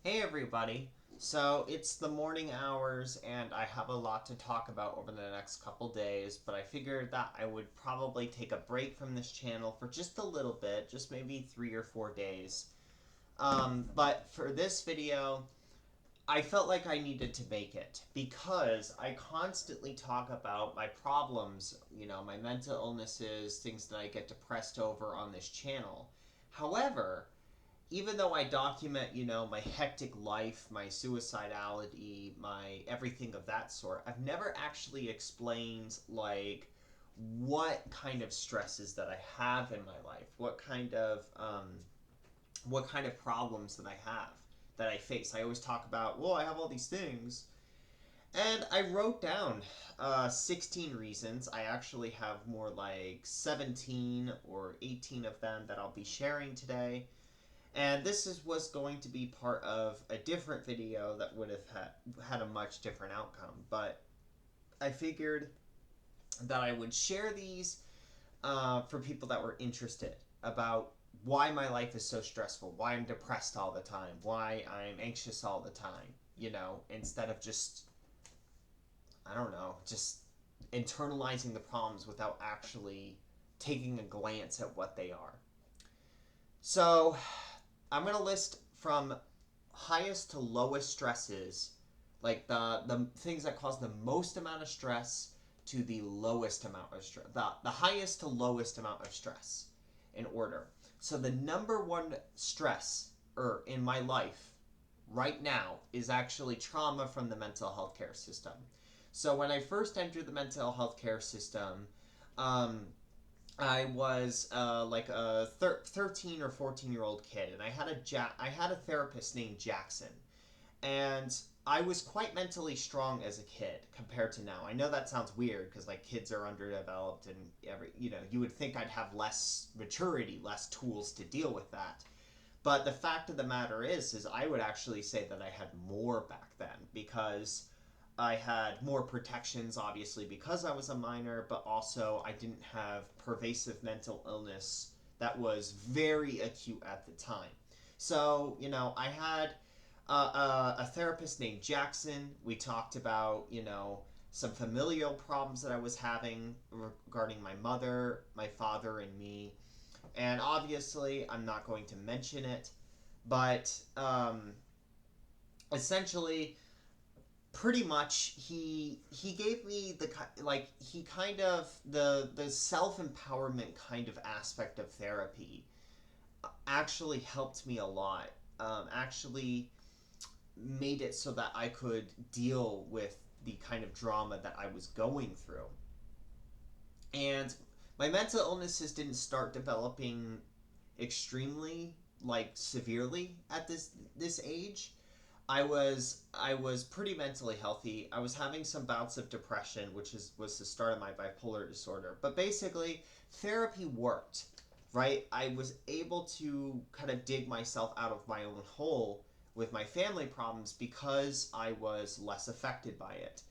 Hey everybody. So it's the morning hours and I have a lot to talk about over the next couple days, but I figured that I would probably take a break from this channel for just a little bit, just maybe 3 or 4 days. But for this video, I felt like I needed to make it because I constantly talk about my problems, my mental illnesses, things that I get depressed over on this channel. However, even though I document, my hectic life, my suicidality, my everything of that sort, I've never actually explained, like, what kind of stresses that I have in my life, what kind of problems that I have, that I face. I always talk about, well, I have all these things, and I wrote down 16 reasons. I actually have more like 17 or 18 of them that I'll be sharing today. And was going to be part of a different video that would have had a much different outcome. But I figured that I would share these for people that were interested about why my life is so stressful, why I'm depressed all the time, why I'm anxious all the time, instead of just, I don't know, just internalizing the problems without actually taking a glance at what they are. So I'm going to list from highest to lowest stresses, like the things that cause the most amount of stress to the lowest amount of stress, the highest to lowest amount of stress in order. So the number one stress in my life right now is actually trauma from the mental health care system. So when I first entered the mental health care system, um, I was like a 13 or 14-year-old kid, and I had a therapist named Jackson, and I was quite mentally strong as a kid compared to now. I know that sounds weird because like kids are underdeveloped, and you would think I'd have less maturity, less tools to deal with that. But the fact of the matter is I would actually say that I had more back then because I had more protections, obviously, because I was a minor, but also I didn't have pervasive mental illness that was very acute at the time. So, I had a therapist named Jackson. We talked about, some familial problems that I was having regarding my mother, my father, and me. And obviously, I'm not going to mention it, but essentially, pretty much he gave me he kind of the self-empowerment kind of aspect of therapy actually helped me a lot, actually made it so that I could deal with the kind of drama that I was going through. And my mental illnesses didn't start developing extremely, like, severely at this age. I was pretty mentally healthy. I was having some bouts of depression, which was the start of my bipolar disorder. But basically, therapy worked, right? I was able to kind of dig myself out of my own hole with my family problems because I was less affected by it.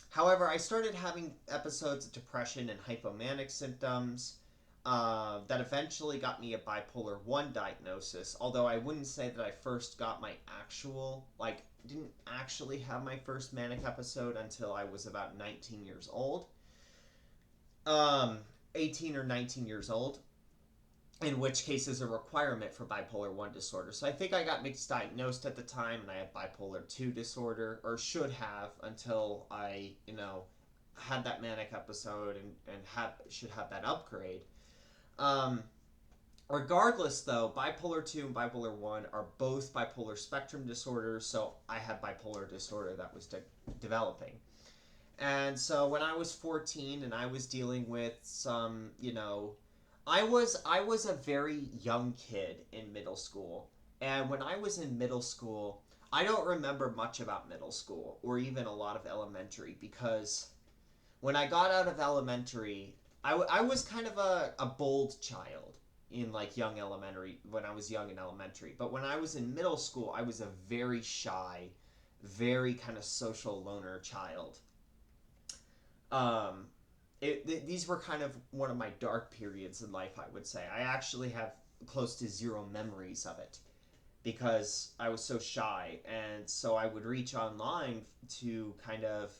However, I started having episodes of depression and hypomanic symptoms that eventually got me a bipolar 1 diagnosis. Although I wouldn't say that I first got my didn't actually have my first manic episode until I was about 19 years old. 18 or 19 years old, in which case is a requirement for bipolar 1 disorder. So I think I got misdiagnosed at the time and I had bipolar 2 disorder, or should have, until I, had that manic episode and should have that upgrade. Um, Regardless, though, bipolar 2 and bipolar 1 are both bipolar spectrum disorders, so I had bipolar disorder that was developing. And so when I was 14 and I was dealing with some, I was a very young kid in middle school. And when I was in middle school, I don't remember much about middle school or even a lot of elementary, because when I got out of elementary, I was kind of a bold child in like young elementary, when I was young in elementary. But when I was in middle school, I was a very shy, very kind of social loner child. Um, these were kind of one of my dark periods in life, I would say. I actually have close to zero memories of it. because I was so shy. And so I would reach online to kind of,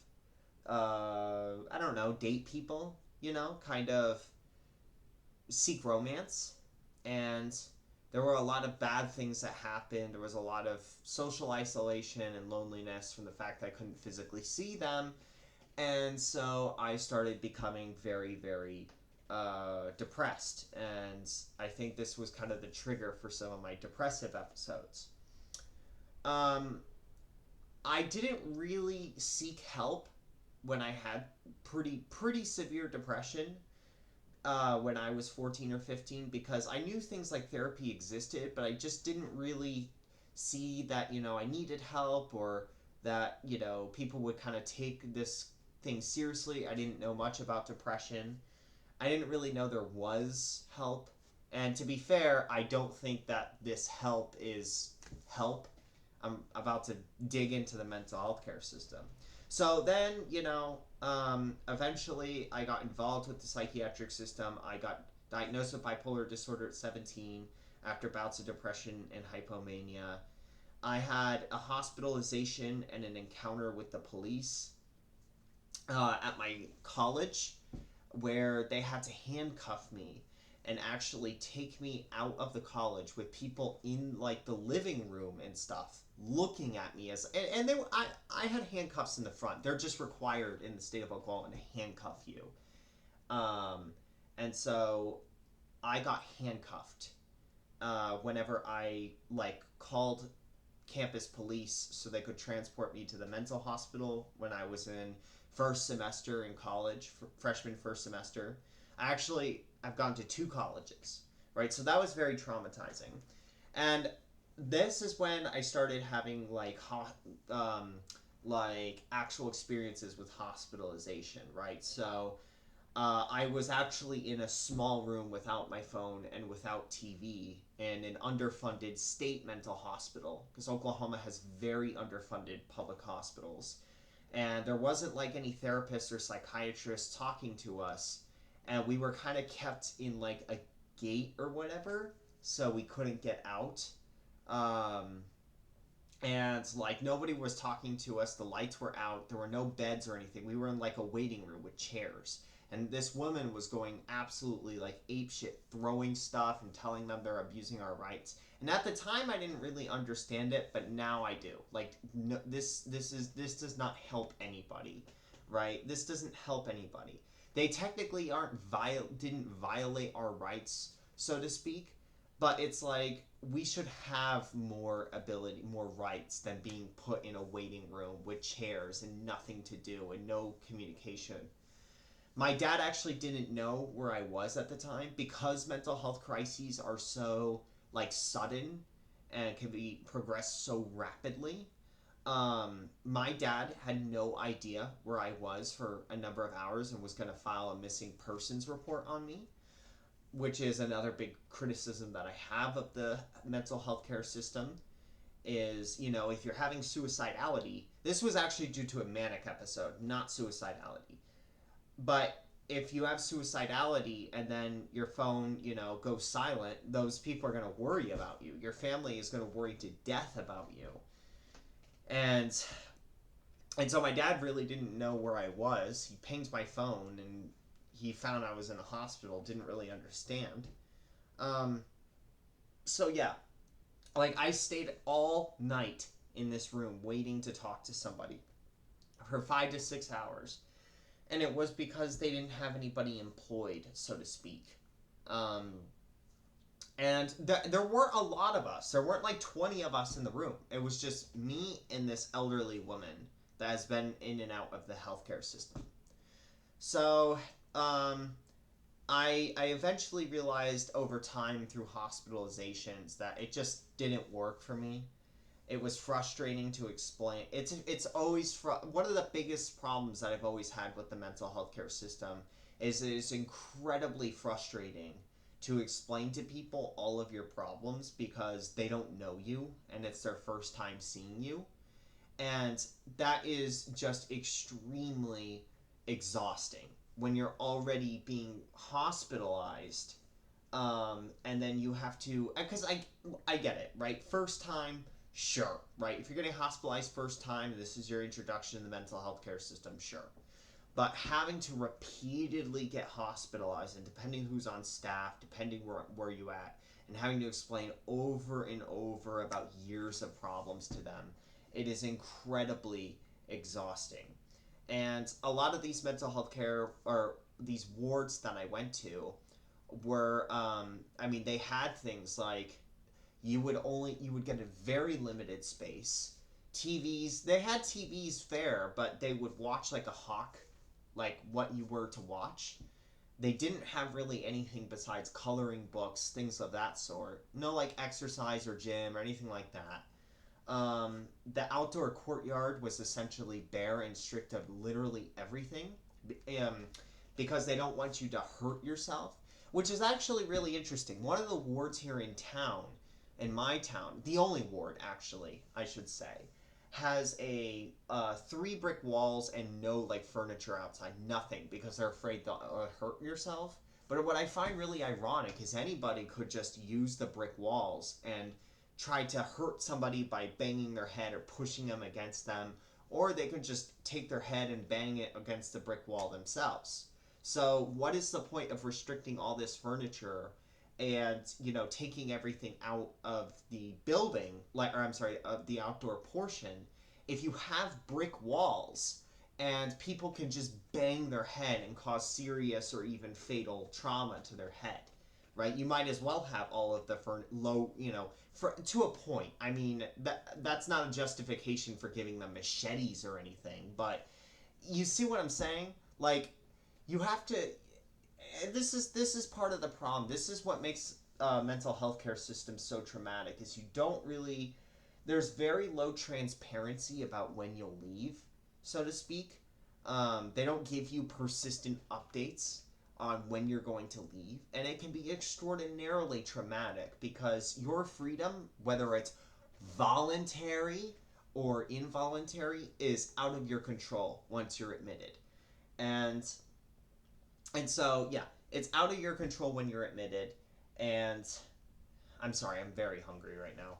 I don't know, date people, kind of seek romance. And there were a lot of bad things that happened. There was a lot of social isolation and loneliness from the fact that I couldn't physically see them. And so I started becoming very, very depressed. And I think this was kind of the trigger for some of my depressive episodes. Um, I didn't really seek help when I had pretty severe depression when I was 14 or 15, because I knew things like therapy existed, but I just didn't really see that, I needed help, or that, people would kind of take this thing seriously. I didn't know much about depression. I didn't really know there was help. And to be fair, I don't think that this help is help. I'm about to dig into the mental health care system. So then, eventually I got involved with the psychiatric system. I got diagnosed with bipolar disorder at 17 after bouts of depression and hypomania. I had a hospitalization and an encounter with the police at my college, where they had to handcuff me and actually take me out of the college with people in like the living room and stuff looking at me as, and they I had handcuffs in the front. They're just required in the state of Oklahoma to handcuff you. um and so I got handcuffed whenever I like called campus police so they could transport me to the mental hospital when I was in first semester in college, freshman first semester. I've gone to two colleges, right? So that was very traumatizing. And this is when I started having like actual experiences with hospitalization, right? So I was actually in a small room without my phone and without TV in an underfunded state mental hospital, because Oklahoma has very underfunded public hospitals. And there wasn't like any therapists or psychiatrists talking to us. And we were kind of kept in like a gate or whatever, so we couldn't get out. Um, and like nobody was talking to us. The lights were out. There were no beds or anything. We were in like a waiting room with chairs. And this woman was going absolutely like ape shit, throwing stuff and telling them they're abusing our rights. And at the time, I didn't really understand it, but now I do. Like, no, this does not help anybody, right? This doesn't help anybody. They technically didn't violate our rights, so to speak, but it's like we should have more ability, more rights than being put in a waiting room with chairs and nothing to do and no communication. My dad actually didn't know where I was at the time, because mental health crises are so like sudden and can be progressed so rapidly. My dad had no idea where I was for a number of hours and was going to file a missing persons report on me, which is another big criticism that I have of the mental health care system. Is, if you're having suicidality, this was actually due to a manic episode, not suicidality. But if you have suicidality and then your phone, goes silent, those people are going to worry about you. Your family is going to worry to death about you. And so my dad really didn't know where I was. He pinged my phone and he found I was in a hospital, didn't really understand. Um, so yeah, like I stayed all night in this room waiting to talk to somebody for 5 to 6 hours. And it was because they didn't have anybody employed, so to speak. Um, and there were a lot of us. There weren't like 20 of us in the room. It was just me and this elderly woman that has been in and out of the healthcare system. So I eventually realized over time through hospitalizations that it just didn't work for me. It was frustrating to explain. It's always one of the biggest problems that I've always had with the mental health care system is it is incredibly frustrating to explain to people all of your problems because they don't know you and it's their first time seeing you. And that is just extremely exhausting when you're already being hospitalized And then you have to, because I get it, right? First time, sure, right? If you're getting hospitalized first time, this is your introduction to the mental health care system, sure. But having to repeatedly get hospitalized, and depending who's on staff, depending where you at, and having to explain over and over about years of problems to them, it is incredibly exhausting. And a lot of these mental health care, or these wards that I went to, were, I mean, they had things like you would get a very limited space. TVs, they had TVs fair, but they would watch like a hawk, like what you were to watch. They didn't have really anything besides coloring books, things of that sort. No like exercise or gym or anything like that. The outdoor courtyard was essentially bare and stripped of literally everything, um, because they don't want you to hurt yourself, which is actually really interesting. One of the wards here in town, in my town, the only ward actually, I should say, has a 3 brick walls and no like furniture outside, nothing, because they're afraid they'll hurt yourself. But what I find really ironic is anybody could just use the brick walls and try to hurt somebody by banging their head or pushing them against them, or they could just take their head and bang it against the brick wall themselves. So what is the point of restricting all this furniture and, you know, taking everything out of the building, like, or I'm sorry, of the outdoor portion, if you have brick walls and people can just bang their head and cause serious or even fatal trauma to their head, right? You might as well have all of the low, you know, to a point. I mean, that's not a justification for giving them machetes or anything, but you see what I'm saying? Like, you have to. This is part of the problem. This is what makes mental health care systems so traumatic. Is you don't really. There's very low transparency about when you'll leave, so to speak. They don't give you persistent updates on when you're going to leave, and it can be extraordinarily traumatic because your freedom, whether it's voluntary or involuntary, is out of your control once you're admitted. And so yeah, it's out of your control when you're admitted. And I'm sorry, I'm very hungry right now.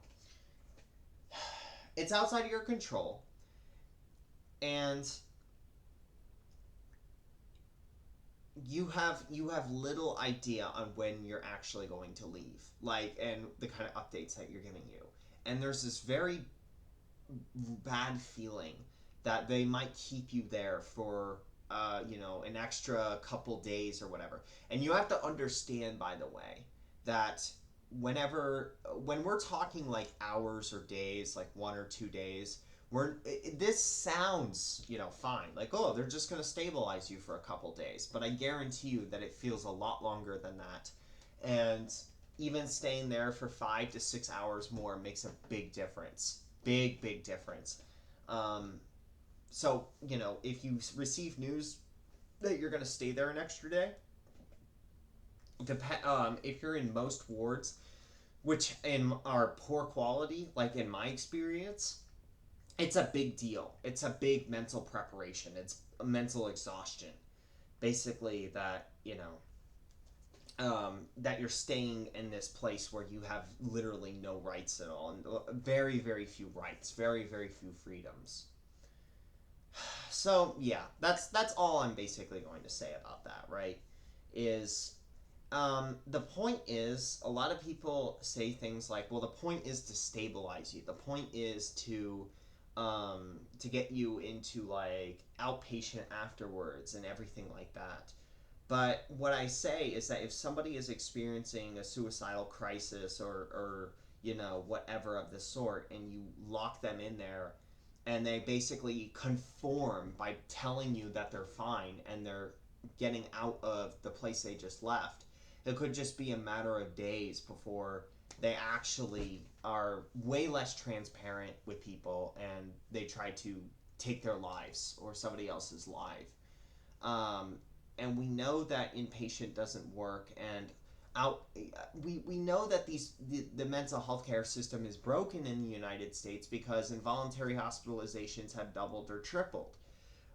It's outside of your control, and you have little idea on when you're actually going to leave, like, and the kind of updates that you're giving you. And there's this very bad feeling that they might keep you there for an extra couple days or whatever. And you have to understand, by the way, that when we're talking like hours or days, like 1 or 2 days, this sounds, fine, like, oh, they're just going to stabilize you for a couple days, but I guarantee you that it feels a lot longer than that. And even staying there for 5 to 6 hours more makes a big difference, big difference. So, if you receive news that you're going to stay there an extra day, if you're in most wards, which are poor quality, like in my experience, it's a big deal. It's a big mental preparation. It's a mental exhaustion. Basically, that, that you're staying in this place where you have literally no rights at all, and very, very few rights, very, very few freedoms. So yeah, that's all I'm basically going to say about that, right? Is the point is, a lot of people say things like, well, the point is to stabilize you. The point is to get you into like outpatient afterwards and everything like that. But what I say is that if somebody is experiencing a suicidal crisis or whatever of the sort, and you lock them in there, and they basically conform by telling you that they're fine and they're getting out of the place they just left, it could just be a matter of days before they actually are way less transparent with people and they try to take their lives or somebody else's life. And we know that inpatient doesn't work, and we know that the mental health care system is broken in the United States because involuntary hospitalizations have doubled or tripled,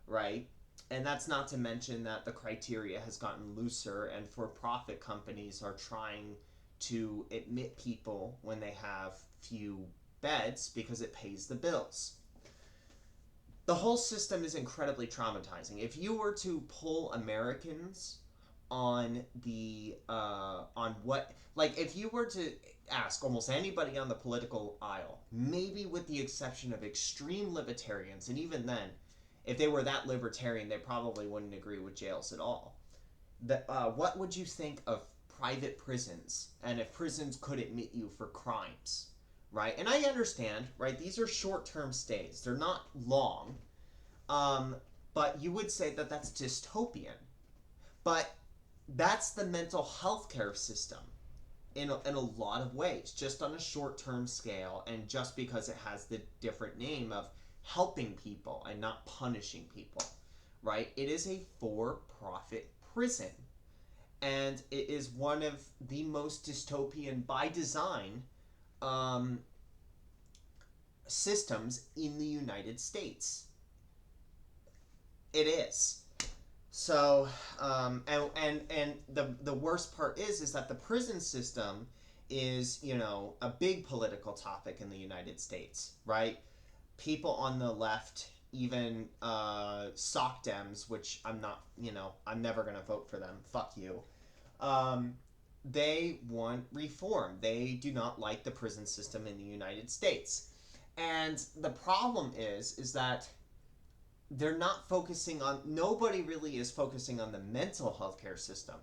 right? And that's not to mention that the criteria has gotten looser, and for-profit companies are trying to admit people when they have few beds because it pays the bills. The whole system is incredibly traumatizing. If you were to pull Americans on the on what, like, if you were to ask almost anybody on the political aisle, maybe with the exception of extreme libertarians, and even then, if they were that libertarian, they probably wouldn't agree with jails at all. What would you think of private prisons, and if prisons could admit you for crimes, right? And I understand, right? These are short-term stays; they're not long. But you would say that that's dystopian. But that's the mental health care system in a lot of ways, just on a short-term scale, and just because it has the different name of helping people and not punishing people, right? It is a for-profit prison, and it is one of the most dystopian by design systems in the United States. It is. So, and the worst part is that the prison system is, you know, a big political topic in the United States, right? People on the left, even sock Dems, which I'm not, you know, I'm never gonna vote for them. Fuck you. They want reform. They do not like the prison system in the United States, and the problem is that they're not focusing on, nobody really is focusing on the mental health care system.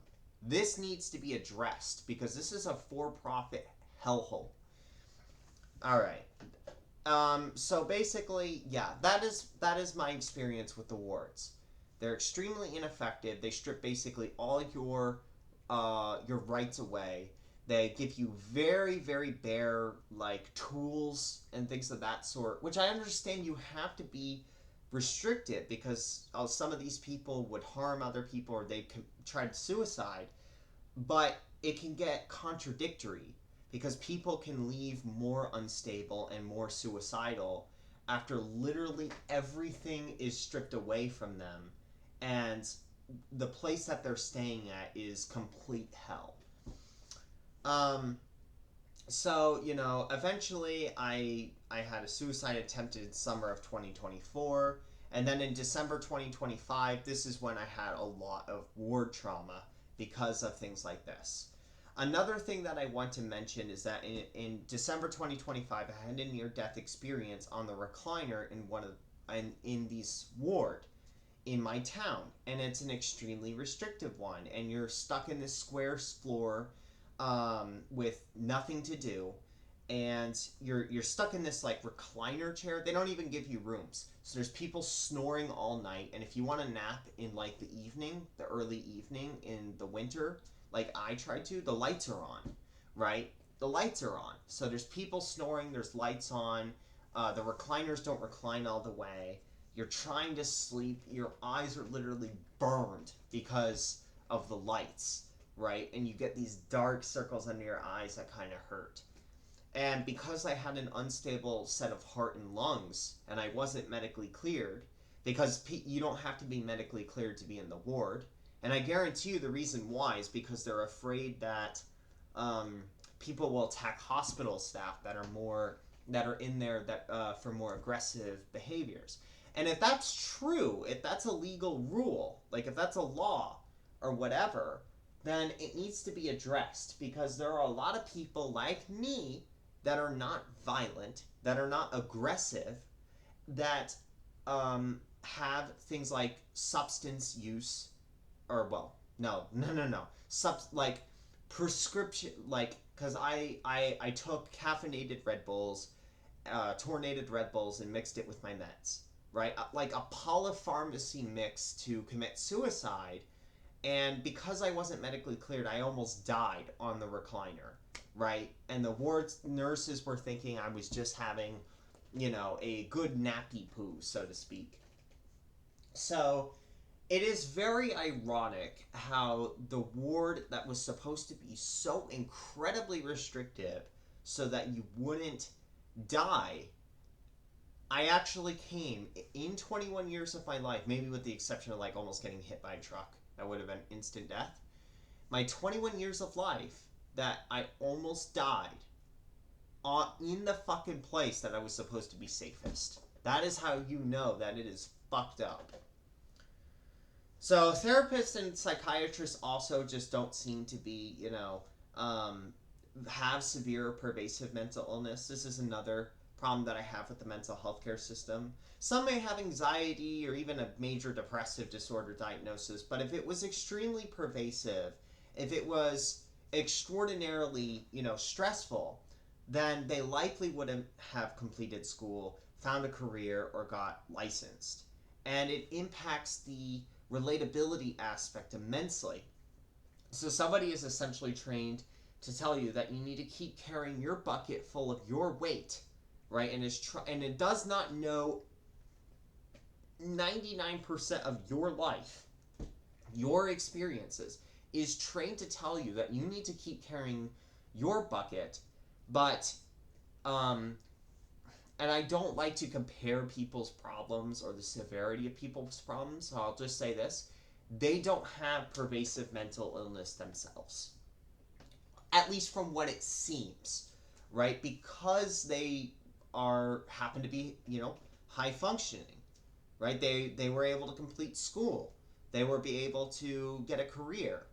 This needs to be addressed because this is a for-profit hellhole. All right. So basically, yeah, that is my experience with the wards. They're extremely ineffective. They strip basically all your rights away. They give you very, very bare, like, tools and things of that sort, which I understand you have to be restricted because some of these people would harm other people or they tried suicide, but it can get contradictory because people can leave more unstable and more suicidal after literally everything is stripped away from them, and the place that they're staying at is complete hell. So, you know, eventually I had a suicide attempt in summer of 2024, and then in December 2025, this is when I had a lot of ward trauma because of things like this. Another thing that I want to mention is that in December 2025, I had a near-death experience on the recliner in this ward in my town, and it's an extremely restrictive one, and you're stuck in this square floor with nothing to do, and you're stuck in this like recliner chair. They don't even give you rooms, so there's people snoring all night, and if you want to nap in like the evening, the early evening in the winter, like I tried to, the lights are on, right? The lights are on, so there's people snoring, there's lights on, the recliners don't recline all the way. You're trying to sleep, your eyes are literally burned because of the lights, right? And you get these dark circles under your eyes that kind of hurt. And because I had an unstable set of heart and lungs, and I wasn't medically cleared, because you don't have to be medically cleared to be in the ward, and I guarantee you the reason why is because they're afraid that people will attack hospital staff that are in there for more aggressive behaviors. And if that's true, if that's a legal rule, like if that's a law or whatever, then it needs to be addressed, because there are a lot of people like me that are not violent, that are not aggressive, that have things like substance use, or well, no, like prescription, like, because I took caffeinated Red Bulls, tornadoed Red Bulls, and mixed it with my meds, right? Like a polypharmacy mix to commit suicide. And because I wasn't medically cleared, I almost died on the recliner, right? And the ward nurses were thinking I was just having, you know, a good nappy poo, so to speak. So it is very ironic how the ward that was supposed to be so incredibly restrictive so that you wouldn't die I actually came in 21 years of my life, maybe with the exception of like almost getting hit by a truck. That would have been instant death. My 21 years of life that I almost died in the fucking place that I was supposed to be safest. That is how you know that it is fucked up. So therapists and psychiatrists also just don't seem to be, have severe pervasive mental illness. This is another problem that I have with the mental health care system. Some may have anxiety or even a major depressive disorder diagnosis, but if it was extremely pervasive, if it was extraordinarily, stressful, then they likely wouldn't have completed school, found a career, or got licensed. And it impacts the relatability aspect immensely. So somebody is essentially trained to tell you that you need to keep carrying your bucket full of your weight, right? And and it does not know 99% of your life, your experiences, is trained to tell you that you need to keep carrying your bucket, but and I don't like to compare people's problems or the severity of people's problems, so I'll just say this. They don't have pervasive mental illness themselves. At least from what it seems, right? Because they happen to be, high functioning, right? They were able to complete school. They were be able to get a career,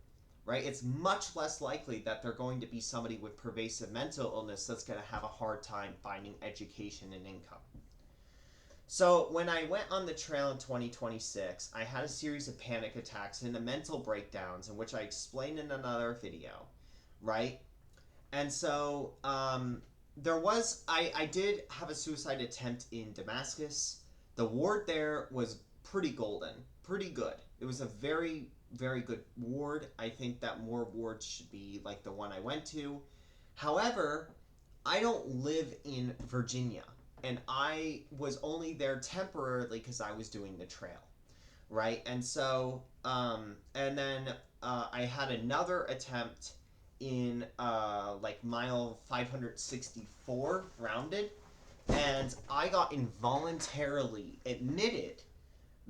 right? It's much less likely that they're going to be somebody with pervasive mental illness that's going to have a hard time finding education and income. So when I went on the trail in 2026, I had a series of panic attacks and mental breakdowns, in which I explained in another video, right? And so I did have a suicide attempt in Damascus. The ward there was pretty golden, pretty good. It was a very, very good ward. I think that more wards should be like the one I went to. However, I don't live in Virginia, and I was only there temporarily because I was doing the trail, right? And so, and then I had another attempt in like mile 564 rounded, and I got involuntarily admitted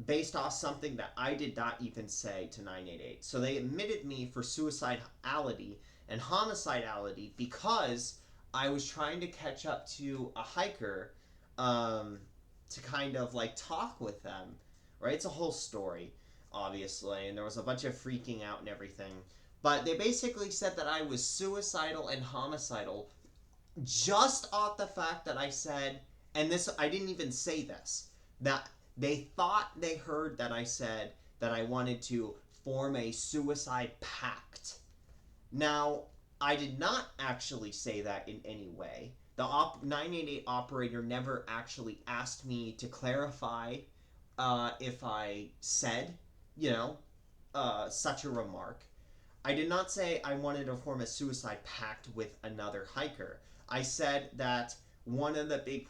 based off something that I did not even say to 988. So they admitted me for suicidality and homicidality because I was trying to catch up to a hiker to kind of like talk with them, right? It's a whole story, obviously, and there was a bunch of freaking out and everything. But they basically said that I was suicidal and homicidal just off the fact that I said, and this, I didn't even say this, that they thought they heard that I said that I wanted to form a suicide pact. Now, I did not actually say that in any way. The 988 operator never actually asked me to clarify if I said, such a remark. I did not say I wanted to form a suicide pact with another hiker. I said that one of the big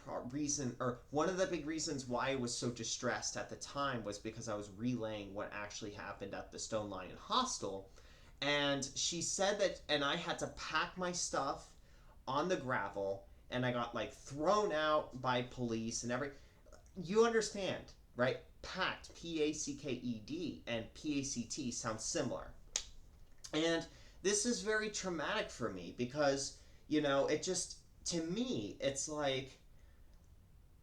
reasons why I was so distressed at the time was because I was relaying what actually happened at the Stone Lion Hostel. And she said that, and I had to pack my stuff on the gravel, and I got like thrown out by police and you understand, right? Packed, P-A-C-K-E-D, and P-A-C-T sound similar. And this is very traumatic for me because, it just, to me, it's like,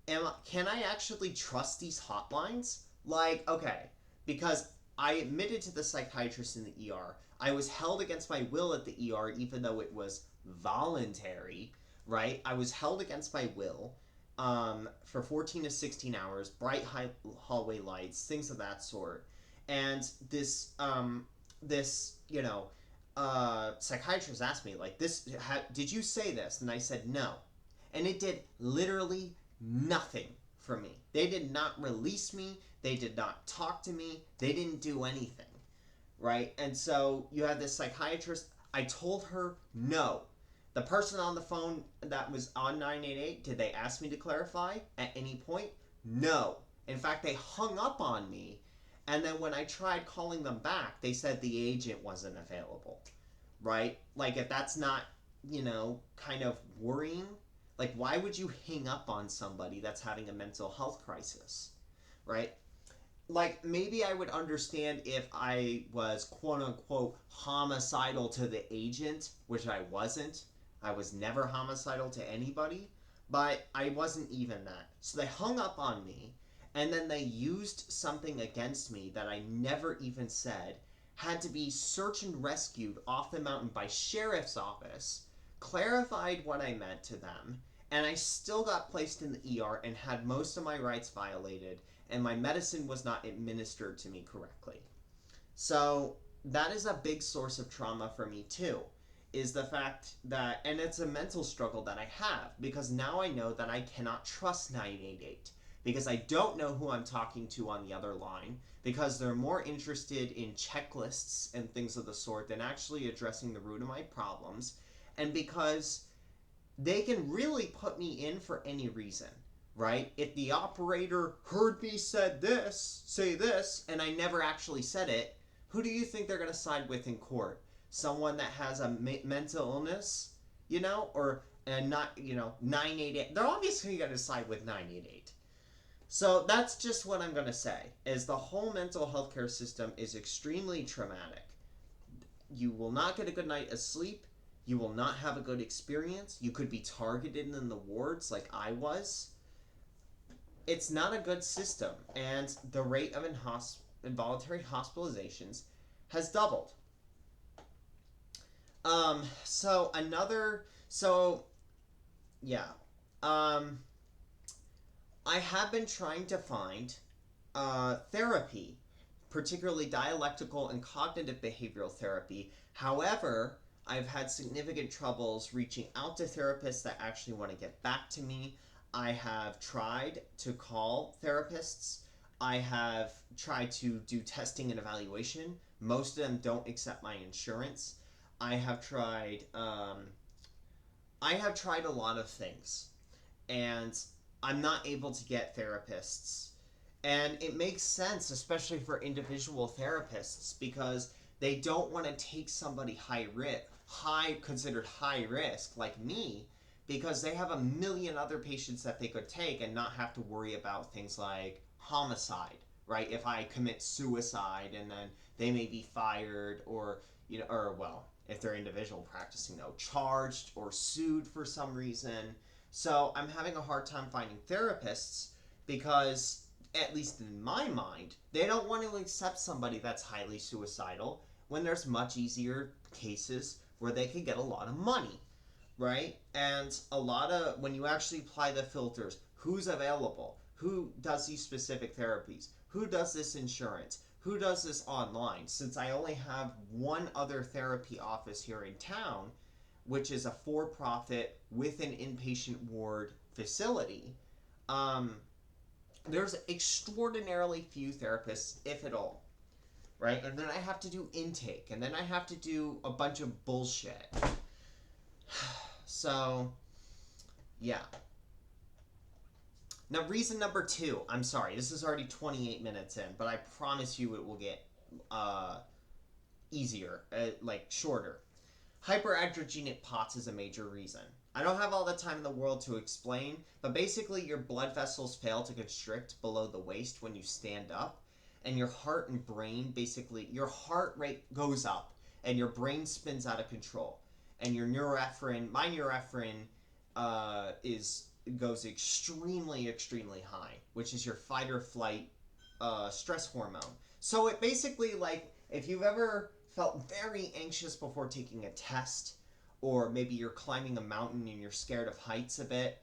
can I actually trust these hotlines? Like, okay, because I admitted to the psychiatrist in the ER. I was held against my will at the ER, even though it was voluntary, right? I was held against my will for 14 to 16 hours, bright hallway lights, things of that sort. And this psychiatrist asked me, like, did you say this? And I said no. And it did literally nothing for me. They did not release me. They did not talk to me. They didn't do anything, right? And so you have this psychiatrist. I told her no. The person on the phone that was on 988, did they ask me to clarify at any point? No. In fact, they hung up on me. And then when I tried calling them back, they said the agent wasn't available, right? Like, if that's not, kind of worrying, Like, why would you hang up on somebody that's having a mental health crisis, right? Like, maybe I would understand if I was quote unquote homicidal to the agent, which I wasn't. I was never homicidal to anybody, but I wasn't even that. So they hung up on me, and then they used something against me that I never even said, had to be search and rescued off the mountain by sheriff's office, clarified what I meant to them, and I still got placed in the ER and had most of my rights violated, and my medicine was not administered to me correctly. So that is a big source of trauma for me too, is the fact that, and it's a mental struggle that I have, because now I know that I cannot trust 988, because I don't know who I'm talking to on the other line, because they're more interested in checklists and things of the sort than actually addressing the root of my problems, and because they can really put me in for any reason, right? If the operator heard me say this, and I never actually said it, who do you think they're going to side with in court? Someone that has a mental illness, or and not, 988. They're obviously going to side with 988. So that's just what I'm going to say, is the whole mental health care system is extremely traumatic. You will not get a good night of sleep. You will not have a good experience. You could be targeted in the wards like I was. It's not a good system, and the rate of involuntary hospitalizations has doubled. Yeah. I have been trying to find therapy, particularly dialectical and cognitive behavioral therapy. However, I've had significant troubles reaching out to therapists that actually want to get back to me. I have tried to call therapists. I have tried to do testing and evaluation. Most of them don't accept my insurance. I have tried. I have tried a lot of things, and I'm not able to get therapists. And it makes sense, especially for individual therapists, because they don't want to take somebody considered high risk like me, because they have a million other patients that they could take and not have to worry about things like homicide, right? If I commit suicide and then they may be fired, or if they're individual practicing, charged or sued for some reason. So I'm having a hard time finding therapists because, at least in my mind, they don't want to accept somebody that's highly suicidal when there's much easier cases where they could get a lot of money, right? And when you actually apply the filters, who's available, who does these specific therapies, who does this insurance, who does this online, since I only have one other therapy office here in town, which is a for-profit with an inpatient ward facility, there's extraordinarily few therapists, if at all, right? And then I have to do intake, and then I have to do a bunch of bullshit. So, yeah. Now, reason number 2, I'm sorry, this is already 28 minutes in, but I promise you it will get easier, shorter. Hyperadrenergic POTS is a major reason. I don't have all the time in the world to explain, but basically your blood vessels fail to constrict below the waist when you stand up, and your heart and brain, your heart rate goes up, and your brain spins out of control. And your my norepinephrine goes extremely, extremely high, which is your fight or flight stress hormone. So it basically, if you've ever felt very anxious before taking a test, or maybe you're climbing a mountain and you're scared of heights a bit,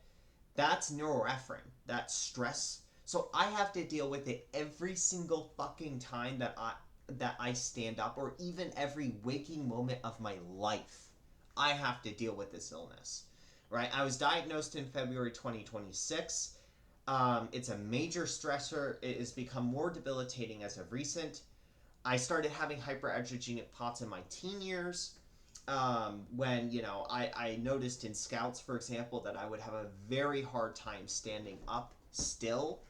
that's norepinephrine. That's stress. So I have to deal with it every single fucking time that I stand up, or even every waking moment of my life. I have to deal with this illness, right? I was diagnosed in February 2026. It's a major stressor. It has become more debilitating as of recent. I started having hyperadrenergic POTS in my teen years, when, I noticed in scouts, for example, that I would have a very hard time standing up still,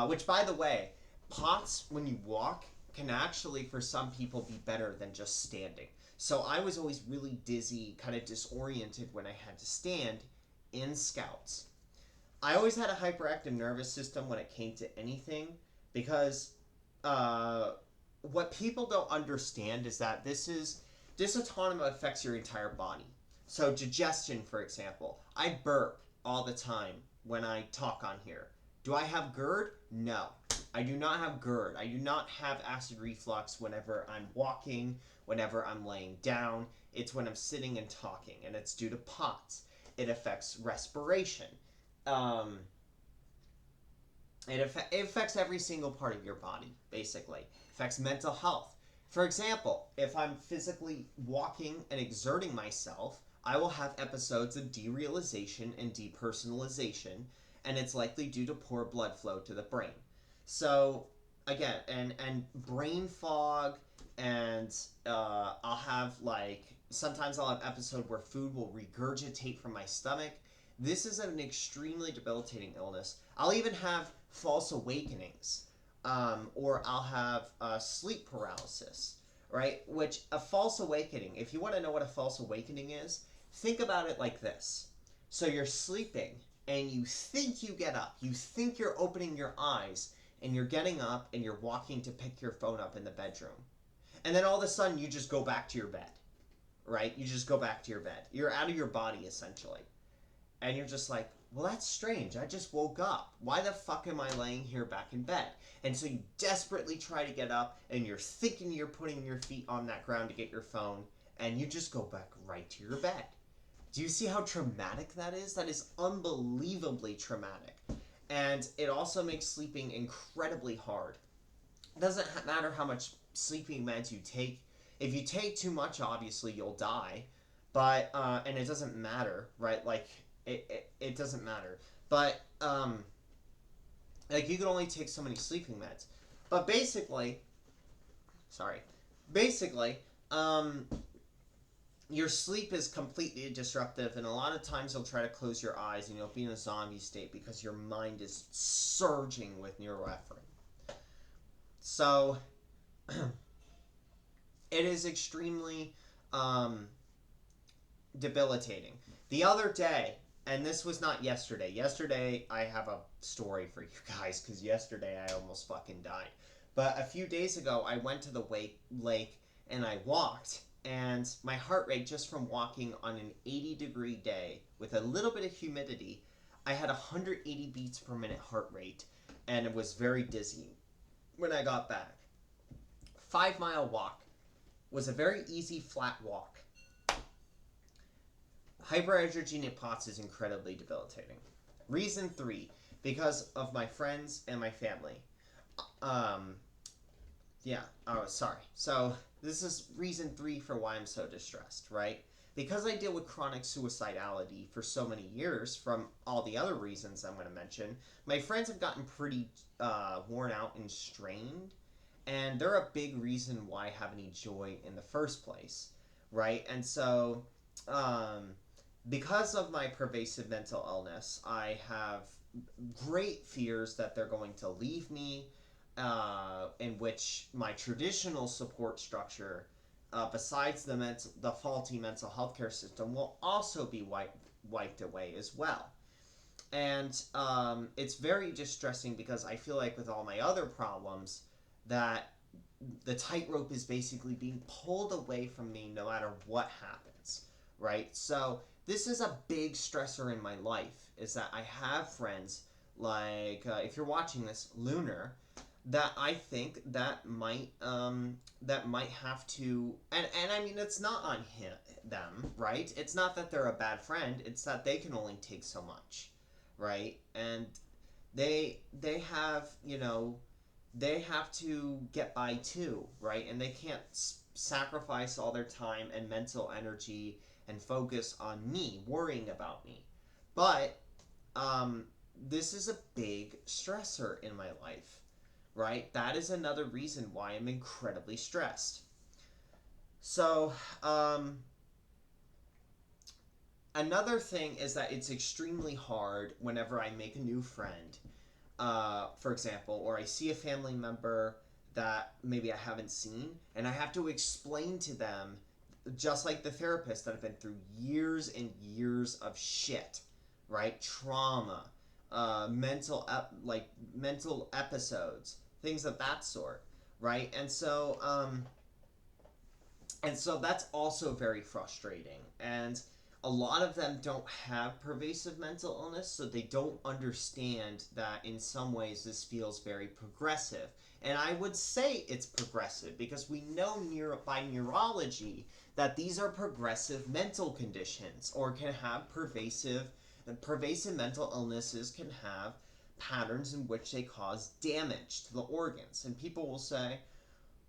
which, by the way, POTS, when you walk, can actually, for some people, be better than just standing. So I was always really dizzy, kind of disoriented when I had to stand, in Scouts. I always had a hyperactive nervous system when it came to anything because what people don't understand is that dysautonomia affects your entire body. So digestion, for example, I burp all the time when I talk on here. Do I have GERD? No. I do not have GERD. I do not have acid reflux whenever I'm walking, whenever I'm laying down. It's when I'm sitting and talking, and it's due to POTS. It affects respiration. Um, it affects every single part of your body, basically. It affects mental health. For example, if I'm physically walking and exerting myself, I will have episodes of derealization and depersonalization, and it's likely due to poor blood flow to the brain. So, again, and brain fog, and I'll have, like, sometimes I'll have episode where food will regurgitate from my stomach. This is an extremely debilitating illness. I'll even have false awakenings, or I'll have sleep paralysis, right? Which, a false awakening, if you want to know what a false awakening is, think about it like this. So you're sleeping, and you think you get up. You think you're opening your eyes, and you're getting up, and you're walking to pick your phone up in the bedroom. And then all of a sudden, you just go back to your bed, right? You just go back to your bed. You're out of your body, essentially. And you're just like, well, that's strange. I just woke up. Why the fuck am I laying here back in bed? And so you desperately try to get up, and you're thinking you're putting your feet on that ground to get your phone, and you just go back right to your bed. Do you see how traumatic that is? That is unbelievably traumatic. And it also makes sleeping incredibly hard. It doesn't matter how much sleeping meds you take. If you take too much, obviously you'll die. But, and it doesn't matter, right? Like, it doesn't matter. But, like, you can only take so many sleeping meds. But basically, your sleep is completely disruptive, and a lot of times you'll try to close your eyes and you'll be in a zombie state because your mind is surging with neuroepinephrine. So, it is extremely debilitating. The other day, and this was not yesterday. Yesterday, I have a story for you guys, because yesterday I almost fucking died. But a few days ago, I went to the lake, and I walked, and my heart rate, just from walking on an 80-degree day, with a little bit of humidity, I had 180 beats per minute heart rate, and it was very dizzy when I got back. 5-mile walk was a very easy, flat walk. Hyperadrenergic POTS is incredibly debilitating. Reason 3, because of my friends and my family. So this is reason 3 for why I'm so distressed, right? Because I deal with chronic suicidality for so many years, from all the other reasons I'm going to mention, my friends have gotten pretty worn out and strained, and they're a big reason why I have any joy in the first place, right? And so, because of my pervasive mental illness, I have great fears that they're going to leave me, in which my traditional support structure, besides the faulty mental health care system, will also be wiped away as well. And it's very distressing because I feel like with all my other problems that the tightrope is basically being pulled away from me no matter what happens, right? So this is a big stressor in my life, is that I have friends like, if you're watching this, Lunar, that I think that might have to, and I mean, it's not on them, right? It's not that they're a bad friend, it's that they can only take so much, right? And they have, they have to get by too, right? And they can't sacrifice all their time and mental energy and focus on me, worrying about me. But this is a big stressor in my life, right? That is another reason why I'm incredibly stressed. So, another thing is that it's extremely hard whenever I make a new friend, for example, or I see a family member that maybe I haven't seen, and I have to explain to them, just like the therapist, that I've been through years and years of shit, right? Trauma, mental episodes, things of that sort, right? And so that's also very frustrating. And a lot of them don't have pervasive mental illness, so they don't understand that in some ways this feels very progressive. And I would say it's progressive because we know by neurology that these are progressive mental conditions, or can have pervasive mental illnesses can have patterns in which they cause damage to the organs. And people will say,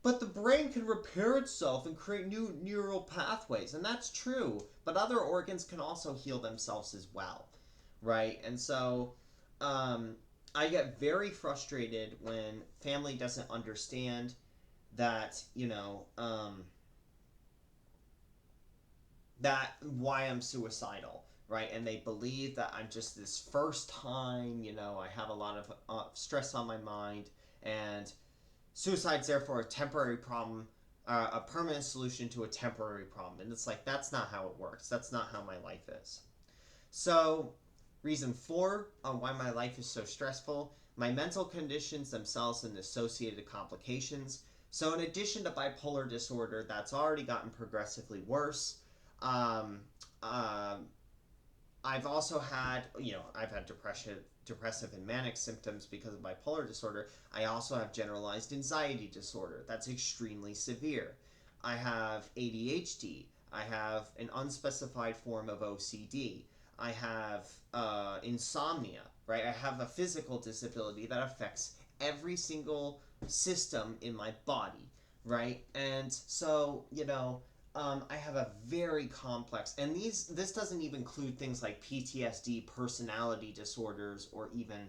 but the brain can repair itself and create new neural pathways, and that's true. But other organs can also heal themselves as well, right? And so, I get very frustrated when family doesn't understand that, that why I'm suicidal, right? And they believe that I'm just this first time, I have a lot of stress on my mind, and suicide's therefore a temporary problem, a permanent solution to a temporary problem. And it's like, that's not how it works. That's not how my life is. So, reason 4 on why my life is so stressful: my mental conditions themselves and associated complications. So, in addition to bipolar disorder, that's already gotten progressively worse. Um, uh, I've also had, I've had depressive and manic symptoms because of bipolar disorder. I also have generalized anxiety disorder. That's extremely severe. I have ADHD. I have an unspecified form of OCD. I have insomnia, right? I have a physical disability that affects every single system in my body, right? And so, I have a very complex, and this doesn't even include things like PTSD, personality disorders, or even,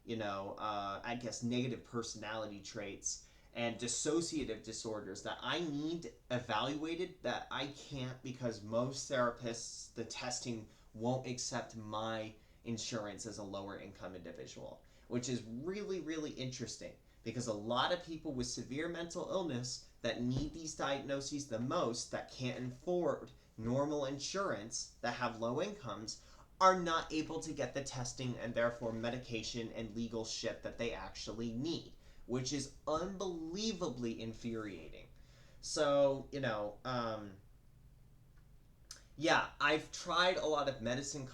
I guess negative personality traits and dissociative disorders that I need evaluated that I can't, because most therapists, the testing won't accept my insurance as a lower income individual, which is really, really interesting, because a lot of people with severe mental illness that need these diagnoses the most, that can't afford normal insurance, that have low incomes, are not able to get the testing and therefore medication and legal shit that they actually need, which is unbelievably infuriating. So, yeah, I've tried a lot of medicine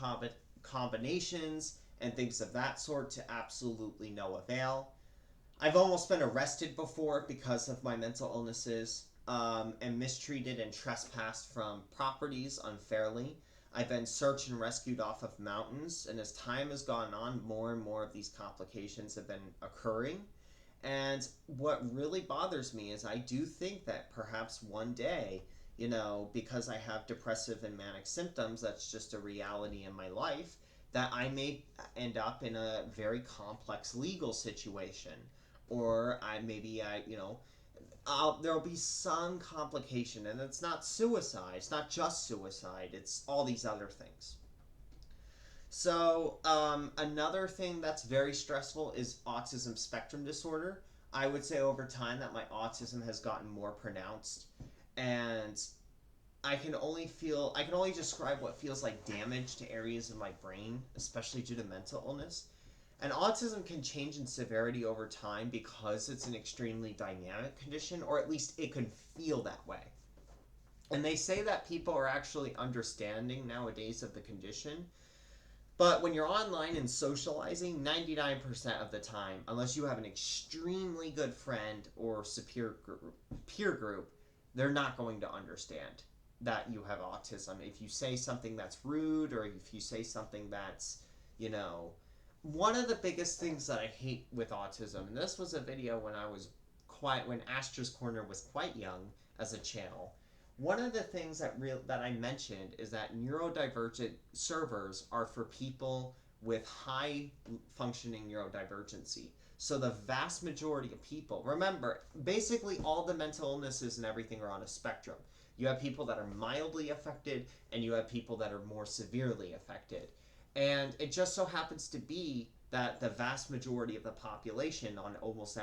combinations and things of that sort to absolutely no avail. I've almost been arrested before because of my mental illnesses, and mistreated and trespassed from properties unfairly. I've been searched and rescued off of mountains, and as time has gone on, more and more of these complications have been occurring. And what really bothers me is I do think that perhaps one day, because I have depressive and manic symptoms, that's just a reality in my life, that I may end up in a very complex legal situation, or there'll be some complication, and it's not suicide. It's not just suicide. It's all these other things. So, another thing that's very stressful is autism spectrum disorder. I would say over time that my autism has gotten more pronounced, and I can only describe what feels like damage to areas of my brain, especially due to mental illness. And autism can change in severity over time because it's an extremely dynamic condition, or at least it can feel that way. And they say that people are actually understanding nowadays of the condition. But when you're online and socializing, 99% of the time, unless you have an extremely good friend or peer group, they're not going to understand that you have autism. If you say something that's rude, or if you say something that's, one of the biggest things that I hate with autism, and this was a video when Astra's Corner was quite young as a channel. One of the things that I mentioned is that neurodivergent servers are for people with high functioning neurodivergency. So the vast majority of people, remember, basically all the mental illnesses and everything are on a spectrum. You have people that are mildly affected, and you have people that are more severely affected. And it just so happens to be that the vast majority of the population on almost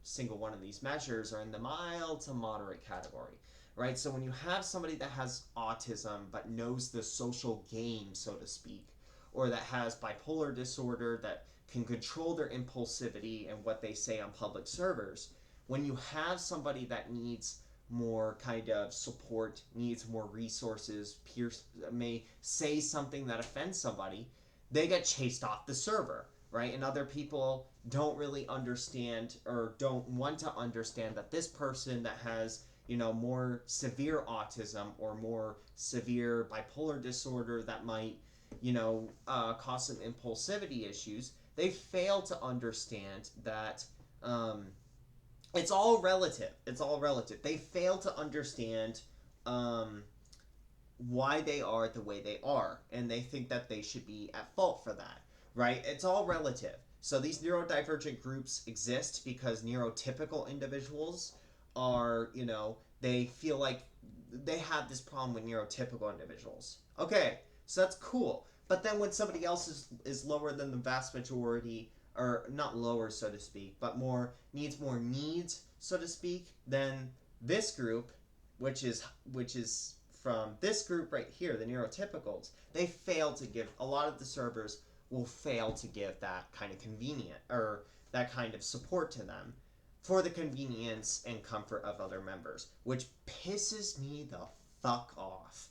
single one of these measures are in the mild to moderate category, right? So when you have somebody that has autism but knows the social game, so to speak, or that has bipolar disorder that can control their impulsivity and what they say on public servers. When you have somebody that needs more kind of support, needs more resources, may say something that offends somebody, they get chased off the server, right? And other people don't really understand or don't want to understand that this person that has, more severe autism or more severe bipolar disorder that might, cause some impulsivity issues, they fail to understand that it's all relative. It's all relative. They fail to understand why they are the way they are, and they think that they should be at fault for that, right? It's all relative. So these neurodivergent groups exist because neurotypical individuals are, they feel like they have this problem with neurotypical individuals. Okay, so that's cool. But then when somebody else is lower than the vast majority, or not lower, so to speak, but needs more needs, so to speak, then this group, which is from this group right here, the neurotypicals, they fail to give, a lot of the servers will fail to give that kind of convenient, or that kind of support to them for the convenience and comfort of other members, which pisses me the fuck off.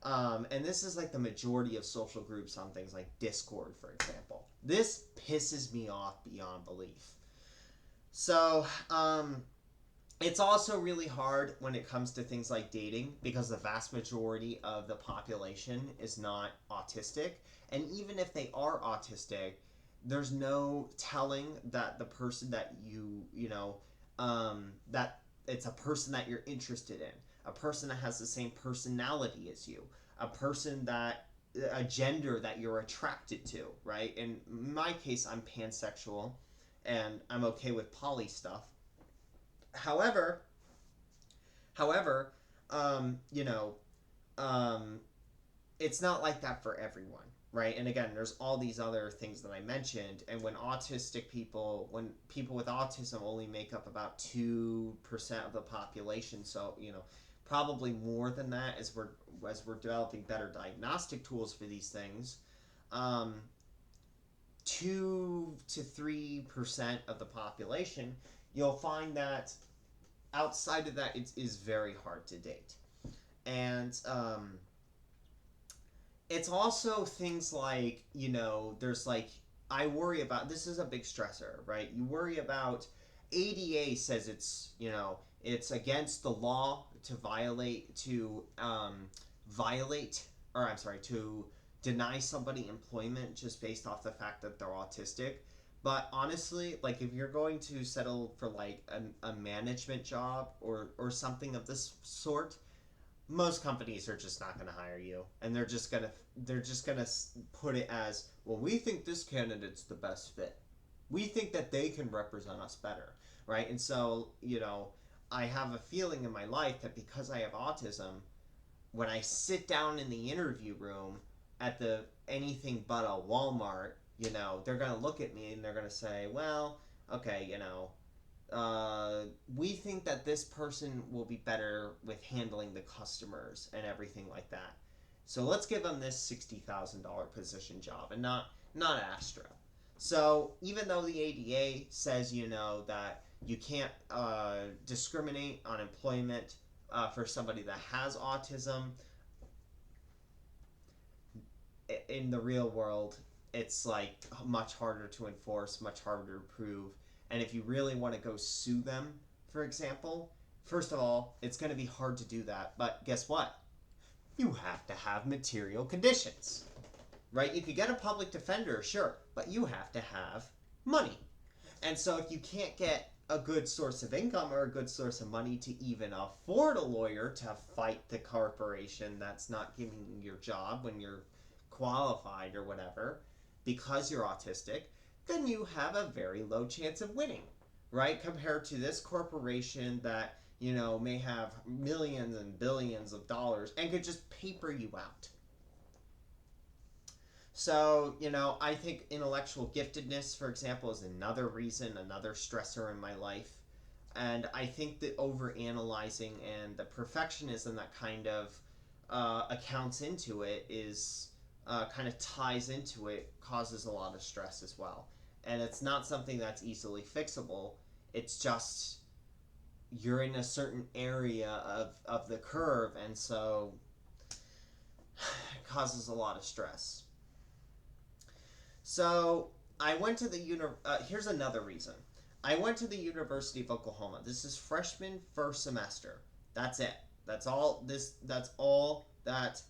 And this is like the majority of social groups on things like Discord, for example. This pisses me off beyond belief. So, it's also really hard when it comes to things like dating because the vast majority of the population is not autistic. And even if they are autistic, there's no telling that the person that that it's a person that you're interested in, a person that has the same personality as you, a gender that you're attracted to, right? In my case, I'm pansexual, and I'm okay with poly stuff. However, it's not like that for everyone, right? And again, there's all these other things that I mentioned, and when people with autism only make up about 2% of the population, so, probably more than that as we're developing better diagnostic tools for these things, 2 to 3% of the population, you'll find that outside of that, it is very hard to date. And it's also things like, there's like, I worry about, this is a big stressor, right? You worry about, ADA says it's against the law to to deny somebody employment just based off the fact that they're autistic. But honestly, like, if you're going to settle for like a management job or something of this sort, most companies are just not going to hire you, and they're just gonna put it as, well, we think this candidate's the best fit. We think that they can represent us better, right? And so, I have a feeling in my life that because I have autism, when I sit down in the interview room at anything but a Walmart, they're going to look at me and they're going to say, well, okay, we think that this person will be better with handling the customers and everything like that. So let's give them this $60,000 position job and not Astra. So even though the ADA says, that you can't discriminate on employment for somebody that has autism, in the real world, it's like much harder to enforce, much harder to prove. And if you really want to go sue them, for example, first of all, it's going to be hard to do that. But guess what? You have to have material conditions, right? You could get a public defender, sure, but you have to have money. And so if you can't get a good source of income or a good source of money to even afford a lawyer to fight the corporation that's not giving you your job when you're qualified or whatever, because you're autistic, then you have a very low chance of winning, right? Compared to this corporation that, may have millions and billions of dollars and could just paper you out. So, I think intellectual giftedness, for example, is another reason, another stressor in my life. And I think that overanalyzing and the perfectionism that kind of accounts into it is kind of ties into it causes a lot of stress as well. And it's not something that's easily fixable. It's just you're in a certain area of the curve, and so it causes a lot of stress. So I went to here's another reason. I went to the University of Oklahoma. This is freshman first semester. That's it. That's all that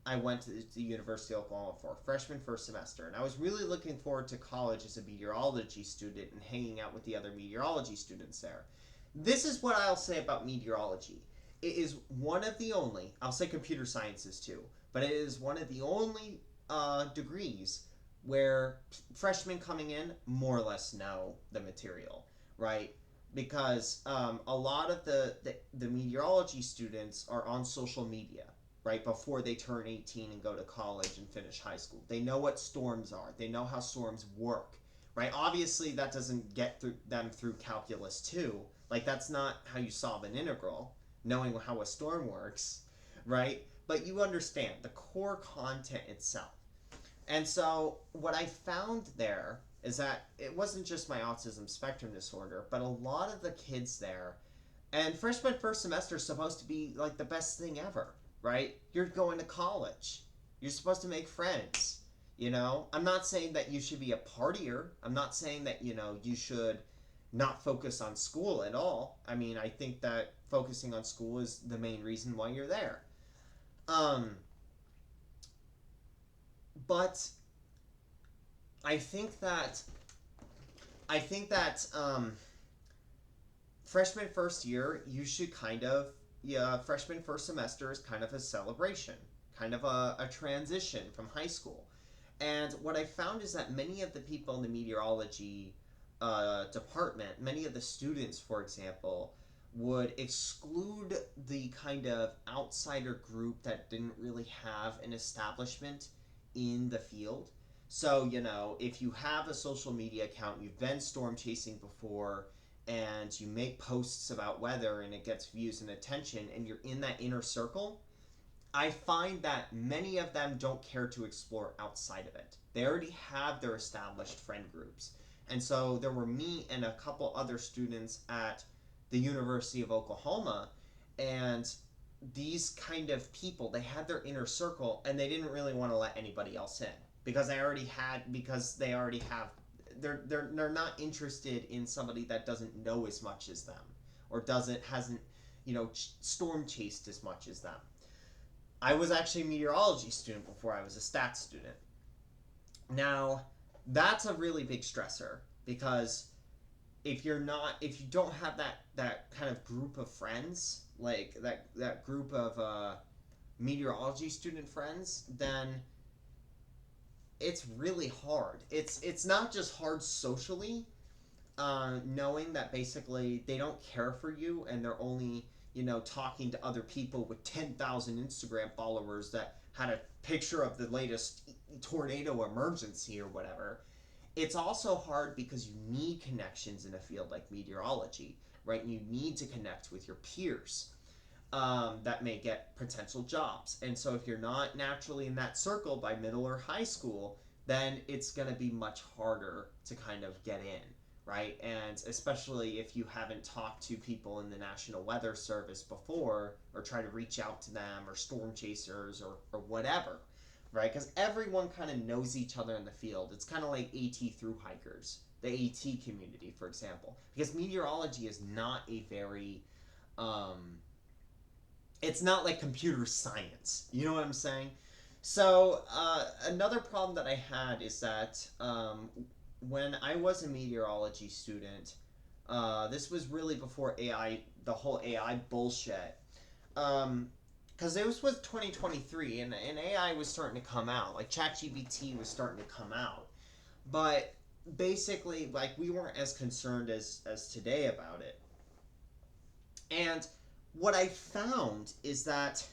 I went to the University of Oklahoma for, freshman first semester. And I was really looking forward to college as a meteorology student and hanging out with the other meteorology students there. This is what I'll say about meteorology. It is one of the only, I'll say computer sciences too, but it is one of the only degrees where freshmen coming in more or less know the material, right? Because a lot of the meteorology students are on social media, right, before they turn 18 and go to college and finish high school. They know what storms are. They know how storms work, right? Obviously, that doesn't get them through calculus 2. Like, that's not how you solve an integral, knowing how a storm works, right? But you understand the core content itself. And so what I found there is that it wasn't just my autism spectrum disorder, but a lot of the kids there, and freshman first semester is supposed to be like the best thing ever, right? You're going to college. You're supposed to make friends. I'm not saying that you should be a partier. I'm not saying that, you should not focus on school at all. I mean, I think that focusing on school is the main reason why you're there. But I think that freshman first year, you should freshman first semester is kind of a celebration, kind of a transition from high school. And what I found is that many of the people in the meteorology department, many of the students, for example, would exclude the kind of outsider group that didn't really have an establishment in the field. So, if you have a social media account, you've been storm chasing before, and you make posts about weather and it gets views and attention, and you're in that inner circle, I find that many of them don't care to explore outside of it. They already have their established friend groups. And so there were me and a couple other students at the University of Oklahoma, and these kind of people, they had their inner circle, and they didn't really want to let anybody else in because they already have they're not interested in somebody that doesn't know as much as them or hasn't storm chased as much as them. I was actually a meteorology student before I was a stats student. Now, that's a really big stressor because if you don't have that kind of group of friends, like that group of meteorology student friends, then it's really hard. It's not just hard socially, knowing that basically they don't care for you and they're only talking to other people with 10,000 Instagram followers that had a picture of the latest tornado emergency or whatever. It's also hard because you need connections in a field like meteorology, right? You need to connect with your peers that may get potential jobs. And so if you're not naturally in that circle by middle or high school, then it's going to be much harder to kind of get in, right? And especially if you haven't talked to people in the National Weather Service before or try to reach out to them or storm chasers or whatever, right? Because everyone kind of knows each other in the field. It's kind of like AT through hikers, the AT community, for example. Because meteorology is not a very, it's not like computer science. You know what I'm saying? So another problem that I had is that when I was a meteorology student, this was really before AI, the whole AI bullshit. Because this was 2023 and AI was starting to come out. Like ChatGPT was starting to come out. But basically, like, we weren't as concerned as today about it. And what I found is that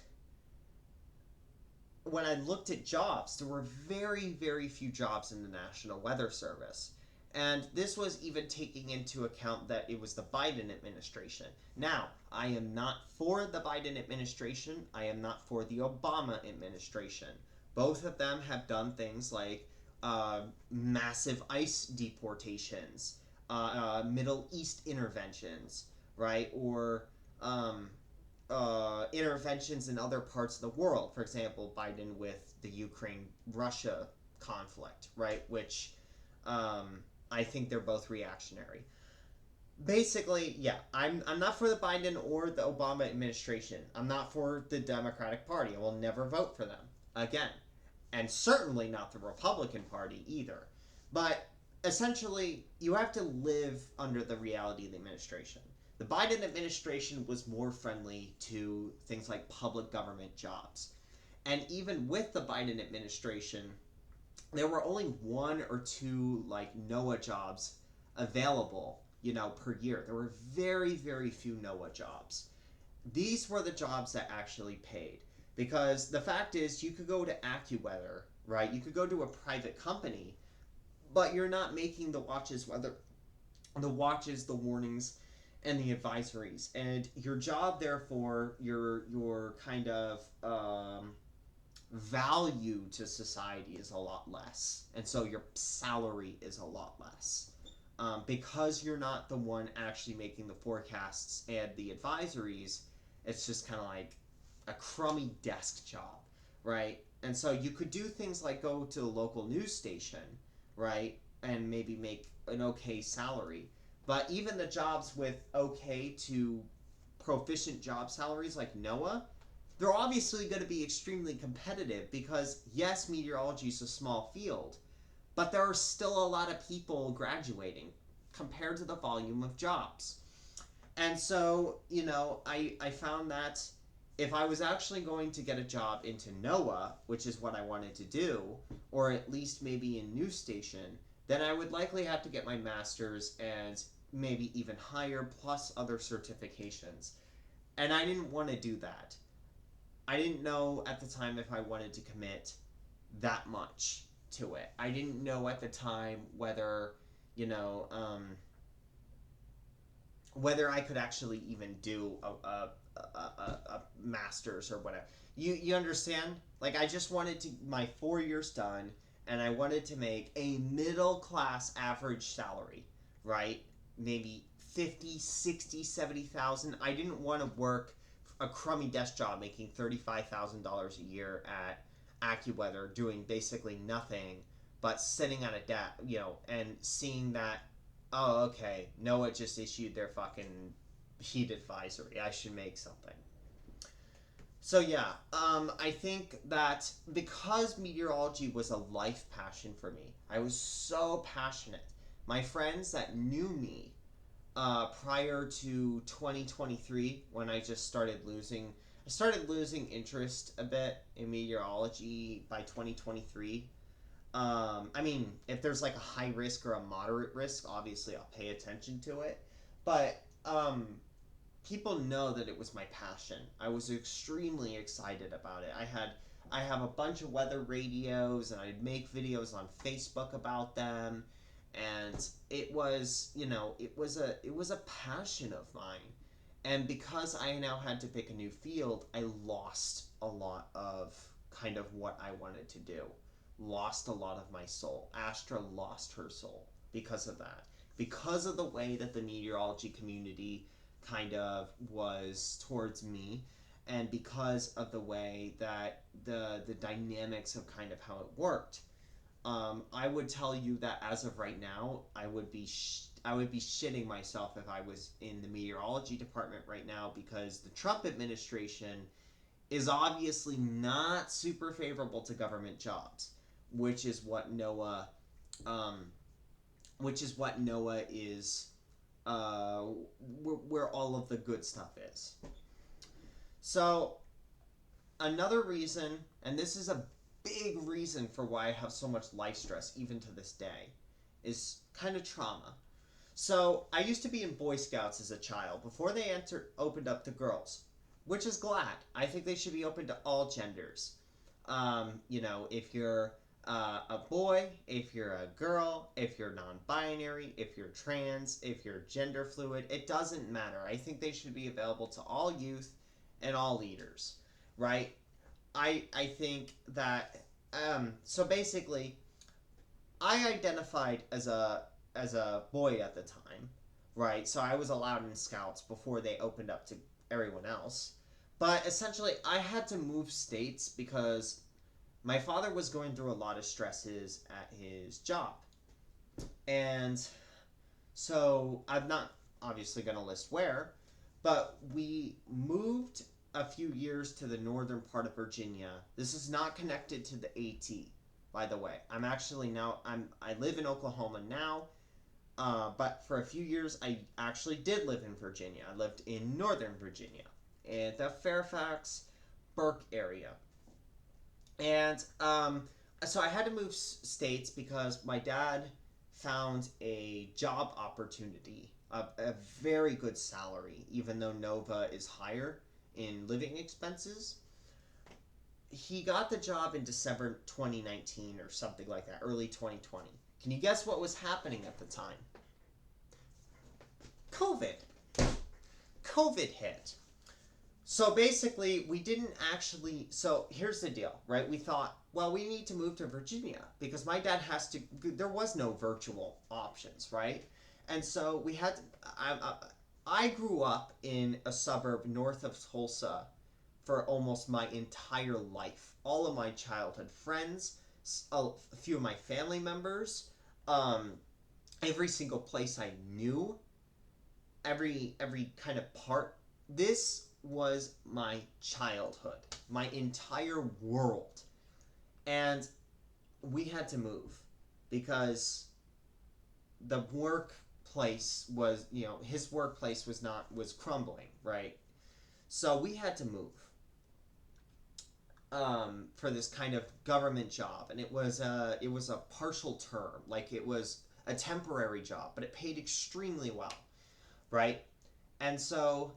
when I looked at jobs, there were very, very few jobs in the National Weather Service. And this was even taking into account that it was the Biden administration. Now, I am not for the Biden administration. I am not for the Obama administration. Both of them have done things like massive ICE deportations, Middle East interventions, right? Or um, interventions in other parts of the world. For example, Biden with the Ukraine Russia conflict, right? Which um, I think they're both reactionary. Basically, yeah, I'm not for the Biden or the Obama administration. I'm not for the Democratic Party. I will never vote for them again, and certainly not the Republican Party either. But essentially, you have to live under the reality of the administration. The Biden administration was more friendly to things like public government jobs. And even with the Biden administration, there were only one or two like NOAA jobs available, per year. There were very, very few NOAA jobs. These were the jobs that actually paid. Because the fact is, you could go to AccuWeather, right? You could go to a private company, but you're not making the watches, the warnings, and the advisories. And your job, therefore, your kind of value to society is a lot less, and so your salary is a lot less, because you're not the one actually making the forecasts and the advisories. It's just kind of like a crummy desk job, right? And so you could do things like go to the local news station, right, and maybe make an okay salary. But even the jobs with okay to proficient job salaries like NOAA, they're obviously going to be extremely competitive because, yes, meteorology is a small field, but there are still a lot of people graduating compared to the volume of jobs. And so, I found that if I was actually going to get a job into NOAA, which is what I wanted to do, or at least maybe in news station, then I would likely have to get my master's and maybe even higher, plus other certifications. And I didn't want to do that. I didn't know at the time if I wanted to commit that much to it. I didn't know at the time whether, whether I could actually even do a master's or whatever. You understand? Like, I just wanted to my 4 years done, and I wanted to make a middle class average salary, right? Maybe 50, 60, 70,000. I didn't want to work a crummy desk job making $35,000 a year at AccuWeather, doing basically nothing but sitting on a desk, and seeing that, oh, okay, NOAA just issued their fucking heat advisory. I should make something. So yeah, I think that because meteorology was a life passion for me, I was so passionate. My friends that knew me prior to 2023, when I started losing interest a bit in meteorology by 2023. I mean, if there's like a high risk or a moderate risk, obviously I'll pay attention to it. But people know that it was my passion. I was extremely excited about it. I have a bunch of weather radios, and I'd make videos on Facebook about them, and it was a passion of mine. And because I now had to pick a new field, I lost a lot of kind of what I wanted to do. Lost a lot of my soul. Astra lost her soul because of that. Because of the way that the meteorology community kind of was towards me, and because of the way that the dynamics of kind of how it worked. I would tell you that as of right now, I would be shitting myself if I was in the meteorology department right now, because the Trump administration is obviously not super favorable to government jobs, which is what NOAA, is, where all of the good stuff is. So another reason, and this is a big reason for why I have so much life stress even to this day, is kind of trauma. So I used to be in Boy Scouts as a child before they opened up to girls, which is glad. I think they should be open to all genders. If you're a boy, if you're a girl, if you're non-binary, if you're trans, if you're gender fluid, it doesn't matter. I think they should be available to all youth and all leaders, right? I think that So basically, I identified as a boy at the time, right? So I was allowed in Scouts before they opened up to everyone else. But essentially, I had to move states because my father was going through a lot of stresses at his job. And so I'm not obviously going to list where, but we moved a few years to the northern part of Virginia. This is not connected to the AT, by the way. I live in Oklahoma now, but for a few years I actually did live in Virginia. I lived in northern Virginia, in the Fairfax, Burke area, and so I had to move states because my dad found a job opportunity, a very good salary, even though Nova is higher in living expenses. He got the job in December 2019 or something like that, early 2020. Can you guess what was happening at the time? COVID. COVID hit. So basically, we didn't actually. So here's the deal, right? We thought, well, we need to move to Virginia because my dad has to. There was no virtual options, right? And so we had. I grew up in a suburb north of Tulsa for almost my entire life. All of my childhood friends, a few of my family members, um, every single place I knew, every kind of part. This was my childhood, my entire world. And we had to move because the workplace was, his workplace was crumbling, right? So we had to move for this kind of government job, and it was a partial term, like it was a temporary job, but it paid extremely well, right? And so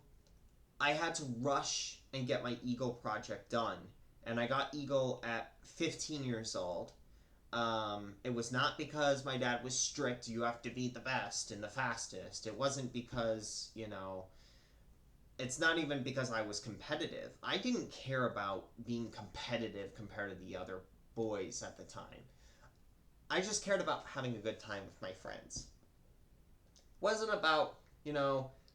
I had to rush and get my Eagle project done. And I got Eagle at 15 years old. It was not because my dad was strict, you have to be the best and the fastest. It wasn't because, it's not even because I was competitive. I didn't care about being competitive compared to the other boys at the time. I just cared about having a good time with my friends. It wasn't about,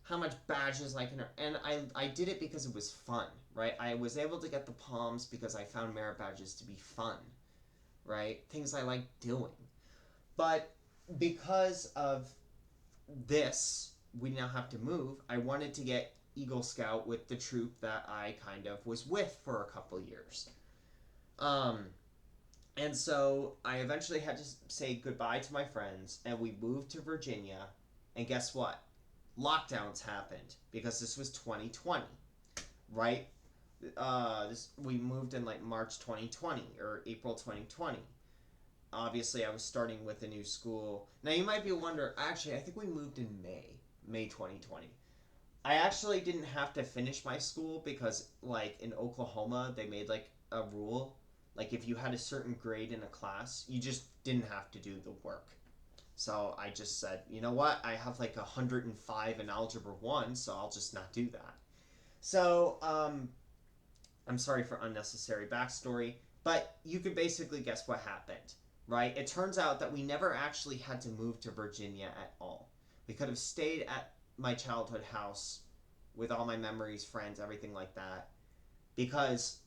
how much badges I can earn. And I did it because it was fun, right? I was able to get the palms because I found merit badges to be fun, right? Things I like doing. But because of this, we now have to move. I wanted to get Eagle Scout with the troop that I kind of was with for a couple years. And so I eventually had to say goodbye to my friends, and we moved to Virginia. And guess what? Lockdowns happened because this was 2020, right? We moved in like March 2020 or April 2020. Obviously, I was starting with a new school. Now you might be wondering, actually, I think we moved in May 2020. I actually didn't have to finish my school because, like, in Oklahoma, they made like a rule. Like, if you had a certain grade in a class, you just didn't have to do the work. So I just said, you know what? I have like 105 in Algebra 1, so I'll just not do that. So, I'm sorry for unnecessary backstory, but you could basically guess what happened, right? It turns out that we never actually had to move to Virginia at all. We could have stayed at my childhood house with all my memories, friends, everything like that, because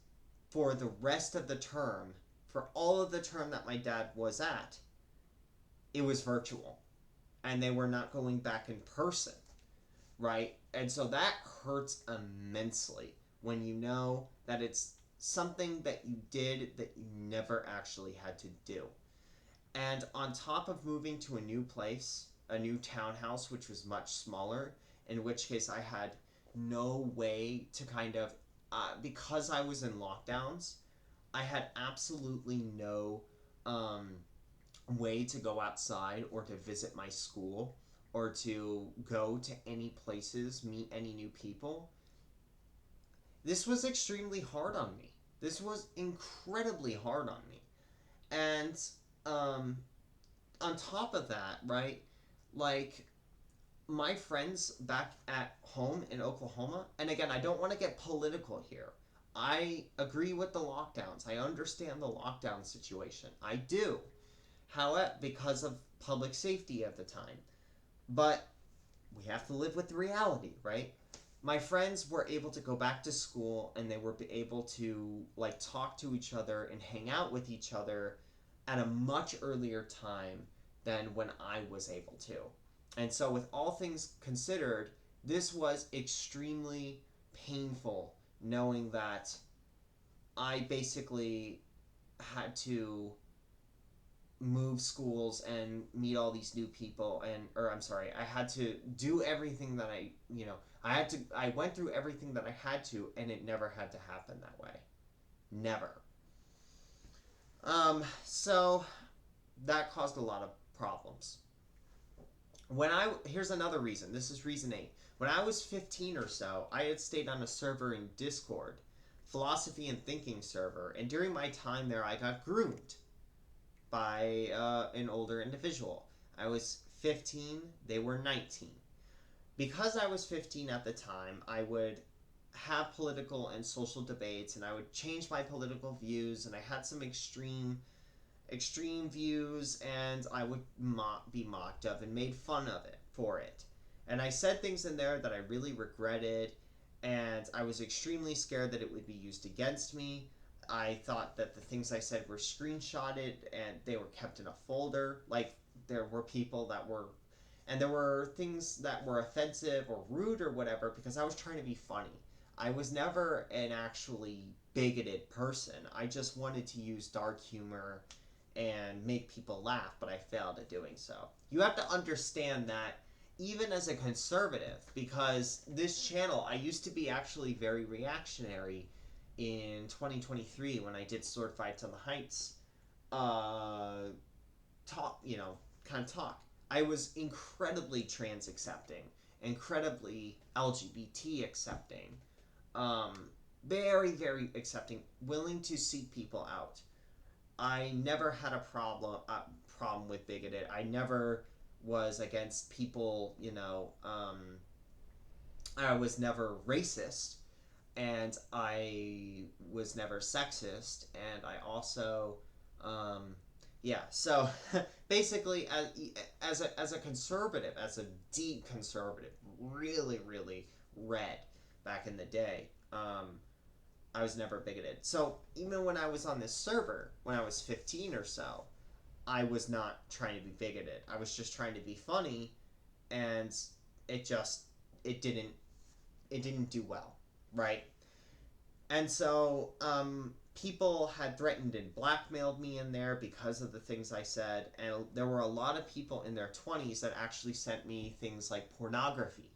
for the rest of the term, for all of the term that my dad was at, it was virtual, and they were not going back in person, right? And so that hurts immensely when you know that it's something that you did that you never actually had to do. And on top of moving to a new place, a new townhouse, which was much smaller, in which case I had no way to kind of, because I was in lockdowns, I had absolutely no way to go outside or to visit my school or to go to any places, meet any new people. This was extremely hard on me. This was incredibly hard on me. And on top of that, right, like my friends back at home in Oklahoma, and again, I don't want to get political here. I agree with the lockdowns. I understand the lockdown situation. I do. However, because of public safety at the time. But we have to live with the reality, right? My friends were able to go back to school and they were able to like talk to each other and hang out with each other at a much earlier time than when I was able to. And so with all things considered, this was extremely painful knowing that I basically had to move schools and meet all these new people, and or I'm sorry, I had to do everything that I went through everything that I had to, and it never had to happen that way. Never. So that caused a lot of problems. Here's another reason. This is reason 8. When I was 15 or so, I had stayed on a server in Discord, philosophy and thinking server, and during my time there I got groomed by an older individual. I was 15, they were 19. Because I was 15 at the time, I would have political and social debates, and I would change my political views, and I had some extreme views, and I would be mocked of and made fun of it for it. And I said things in there that I really regretted, and I was extremely scared that it would be used against me. I thought that the things I said were screenshotted and they were kept in a folder. Like, there were people that were, and there were things that were offensive or rude or whatever because I was trying to be funny. I was never an actually bigoted person. I just wanted to use dark humor and make people laugh, but I failed at doing so. You have to understand that even as a conservative, because this channel, I used to be actually very reactionary in 2023 when I did Sword Fights on the Heights talk, kind of talk. I was incredibly trans accepting, incredibly LGBT accepting, very, very accepting, willing to seek people out. I never had a problem with bigoted. I never was against people, I was never racist, and I was never sexist, and I also, yeah. So basically, as a conservative, as a deep conservative, really really red back in the day, I was never bigoted. So even when I was on this server, when I was 15 or so, I was not trying to be bigoted. I was just trying to be funny, and it just it didn't do well, right? And so people had threatened and blackmailed me in there because of the things I said, and there were a lot of people in their 20s that actually sent me things like pornography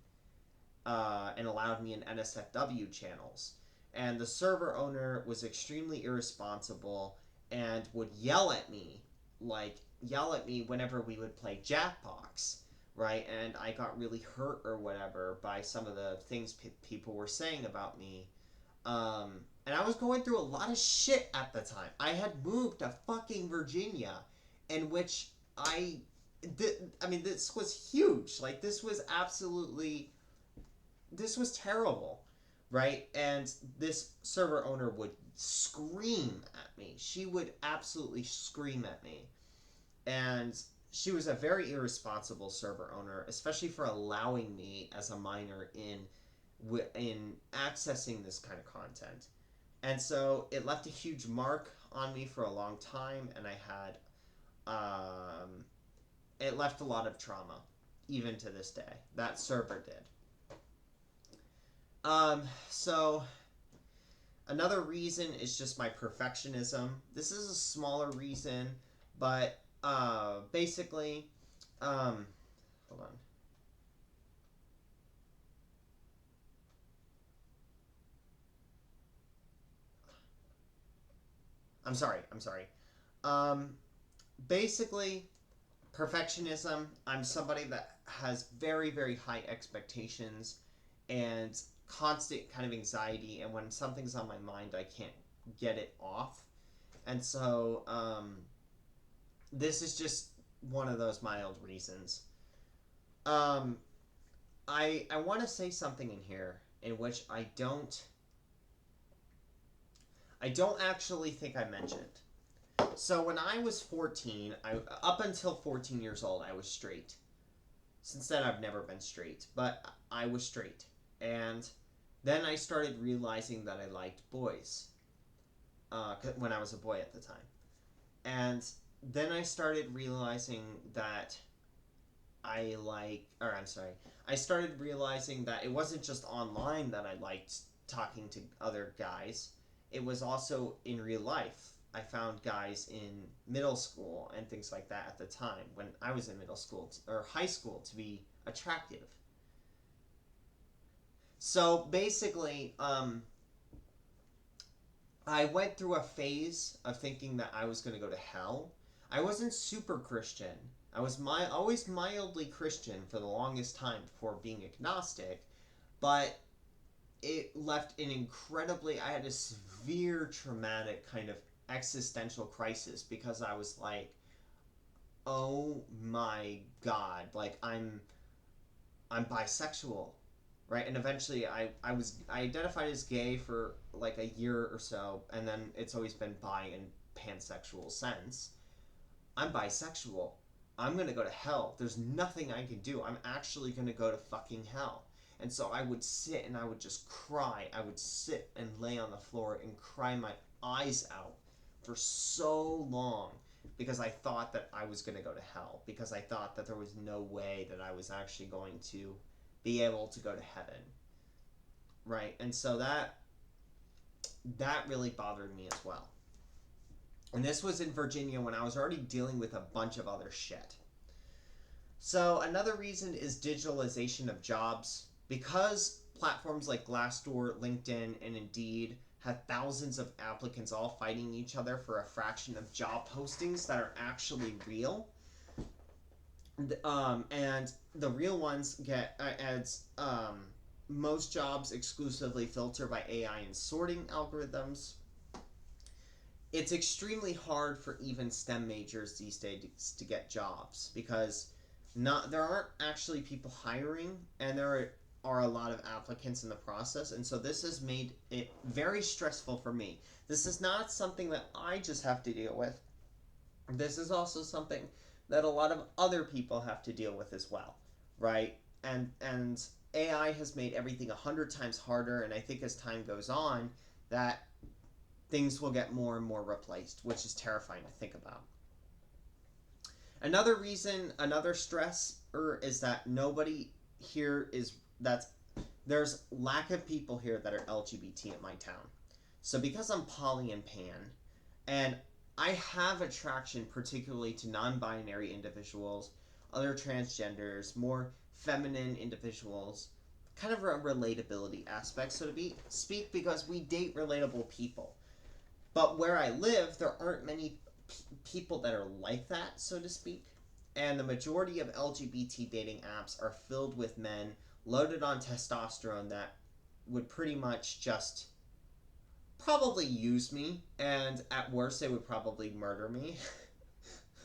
and allowed me in NSFW channels. And the server owner was extremely irresponsible and would yell at me whenever we would play Jackbox, right? And I got really hurt or whatever by some of the things people were saying about me. And I was going through a lot of shit at the time. I had moved to fucking Virginia, in which this was huge. Like, this was terrible, right? And this server owner would scream at me. She would absolutely scream at me. And she was a very irresponsible server owner, especially for allowing me as a minor in accessing this kind of content. And so it left a huge mark on me for a long time, and it left a lot of trauma, even to this day. That server did. So another reason is just my perfectionism. This is a smaller reason, but basically, hold on. I'm sorry. Um, Basically, perfectionism. I'm somebody that has very, very high expectations and constant kind of anxiety, and when something's on my mind, I can't get it off. And so, this is just one of those mild reasons. Um, I want to say something in here in which I don't I don't actually think I mentioned. So when I was 14, up until 14 years old, I was straight. Since then, I've never been straight, but I was straight. And then I started realizing that I liked boys when I was a boy at the time. And then I started realizing that I started realizing that it wasn't just online that I liked talking to other guys. It was also in real life. I found guys in middle school and things like that at the time when I was in middle school or high school to be attractive. So basically, I went through a phase of thinking that I was going to go to hell. I wasn't super Christian. I was always mildly Christian for the longest time before being agnostic, but it left an incredibly, I had a severe traumatic kind of existential crisis because I was like, oh my god, like I'm bisexual, right? And eventually I identified as gay for like a year or so, and then it's always been bi and pansexual since. I'm bisexual. I'm gonna go to hell. There's nothing I can do. I'm actually gonna go to fucking hell. And so I would sit and I would just cry. I would sit and lay on the floor and cry my eyes out for so long because I thought that I was going to go to hell. Because I thought that there was no way that I was actually going to be able to go to heaven. Right? And so that really bothered me as well. And this was in Virginia when I was already dealing with a bunch of other shit. So another reason is digitalization of jobs. Because platforms like Glassdoor, LinkedIn, and Indeed have thousands of applicants all fighting each other for a fraction of job postings that are actually real, and the real ones get as most jobs exclusively filter by AI and sorting algorithms. It's extremely hard for even STEM majors these days to get jobs because there aren't actually people hiring, and there are a lot of applicants in the process, and so this has made it very stressful for me. This is not something that I just have to deal with. This is also something that a lot of other people have to deal with as well, right? And AI has made everything 100 times harder, and I think as time goes on that things will get more and more replaced, which is terrifying to think about. Another reason, another stressor is that nobody here is there's lack of people here that are LGBT in my town. So because I'm poly and pan, and I have attraction particularly to non-binary individuals, other transgenders, more feminine individuals, kind of a relatability aspect, so to speak, because we date relatable people. But where I live, there aren't many people that are like that, so to speak. And the majority of LGBT dating apps are filled with men loaded on testosterone that would pretty much just probably use me, and at worst they would probably murder me.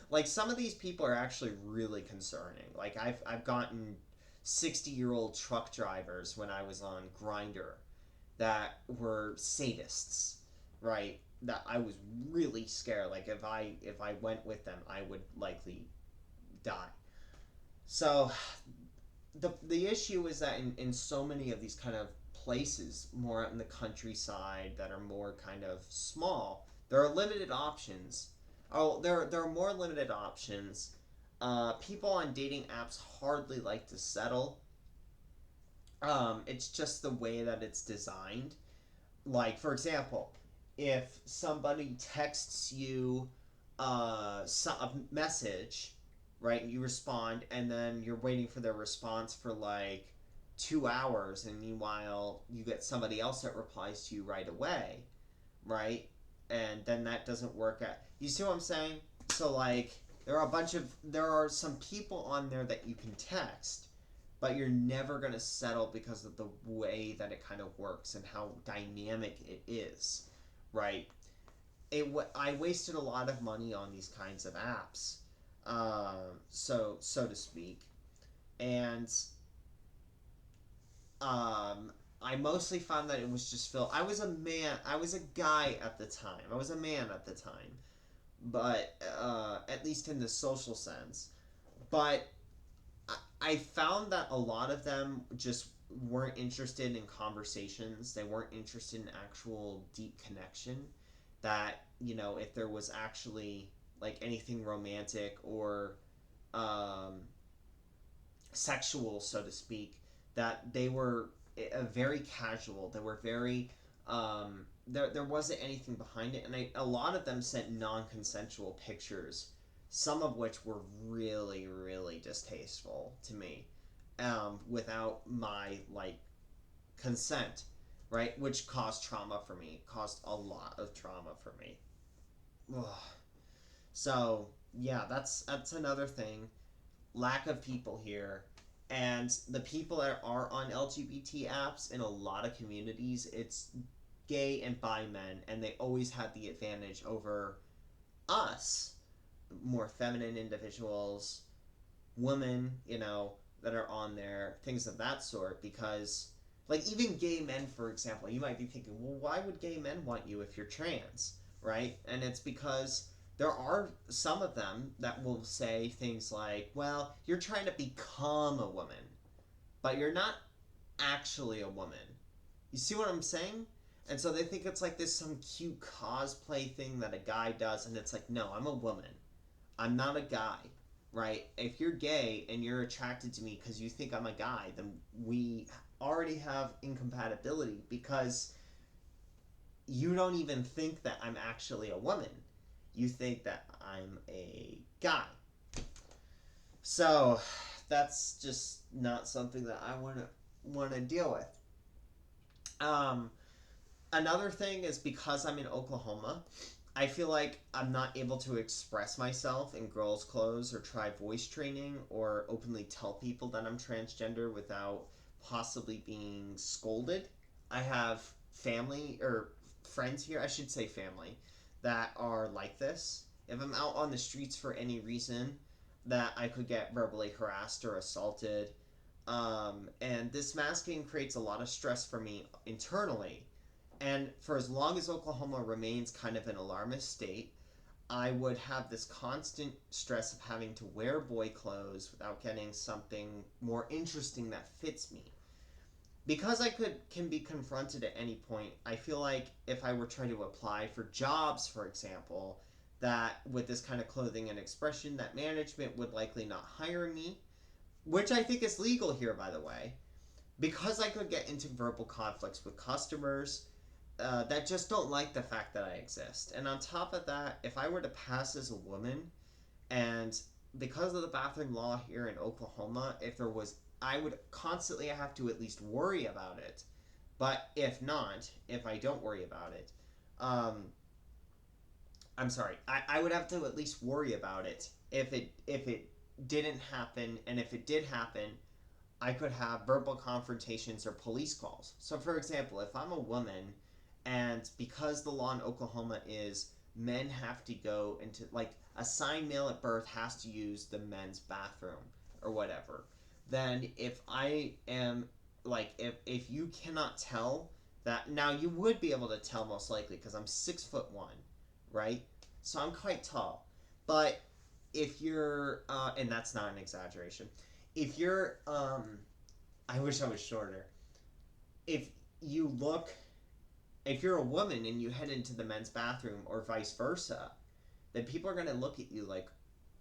Like, some of these people are actually really concerning. Like, I've gotten 60-year-old truck drivers when I was on Grindr that were sadists, right? That I was really scared. Like, if I went with them, I would likely die. So the issue is that in so many of these kind of places, more out in the countryside, that are more kind of small, there are limited options. Oh, there are more limited options. People on dating apps hardly like to settle. It's just the way that it's designed. Like, for example, if somebody texts you a message, right, you respond, and then you're waiting for their response for like 2 hours, and meanwhile you get somebody else that replies to you right away, right? And then that doesn't work out. You see what I'm saying? So like, there are some people on there that you can text, but you're never going to settle because of the way that it kind of works and how dynamic it is, right? I wasted a lot of money on these kinds of apps, so to speak, and I mostly found that it was just Phil. I was a man. I was a guy at the time. I was a man at the time, but at least in the social sense. But I found that a lot of them just weren't interested in conversations. They weren't interested in actual deep connection. That, if there was actually like anything romantic or um, sexual, so to speak, that they were very casual. They were very there wasn't anything behind it, and a lot of them sent non-consensual pictures, some of which were really, really distasteful to me, without my like consent, right? Which caused trauma for me. Caused a lot of trauma for me. Ugh. So yeah, that's another thing. Lack of people here, and the people that are on LGBT apps in a lot of communities, it's gay and bi men, and they always have the advantage over us, more feminine individuals, women, that are on there, things of that sort, because like even gay men, for example, you might be thinking, well, why would gay men want you if you're trans, right? And it's because there are some of them that will say things like, well, you're trying to become a woman, but you're not actually a woman. You see what I'm saying? And so they think it's like this some cute cosplay thing that a guy does, and it's like, no, I'm a woman. I'm not a guy, right? If you're gay and you're attracted to me because you think I'm a guy, then we already have incompatibility because you don't even think that I'm actually a woman. You think that I'm a guy. So that's just not something that I want to deal with. Another thing is because I'm in Oklahoma, I feel like I'm not able to express myself in girls' clothes or try voice training or openly tell people that I'm transgender without possibly being scolded. I have family or friends here, I should say family, that are like this. If I'm out on the streets for any reason, that I could get verbally harassed or assaulted. And this masking creates a lot of stress for me internally. And for as long as Oklahoma remains kind of an alarmist state, I would have this constant stress of having to wear boy clothes without getting something more interesting that fits me. Because I can be confronted at any point, I feel like if I were trying to apply for jobs, for example, that with this kind of clothing and expression, that management would likely not hire me, which I think is legal here, by the way, because I could get into verbal conflicts with customers that just don't like the fact that I exist. And on top of that, if I were to pass as a woman, and because of the bathroom law here in Oklahoma, if there was, I would constantly have to at least worry about it. But if not, if I don't worry about it, I'm sorry, I would have to at least worry about it if it didn't happen, and if it did happen, I could have verbal confrontations or police calls. So, for example, if I'm a woman, and because the law in Oklahoma is men have to go into, like, assigned male at birth has to use the men's bathroom or whatever, then if I am, like, if you cannot tell that, now you would be able to tell most likely because I'm 6'1", right? So I'm quite tall. But if you're, and that's not an exaggeration, if you're, I wish I was shorter. If you look, if you're a woman and you head into the men's bathroom or vice versa, then people are going to look at you like,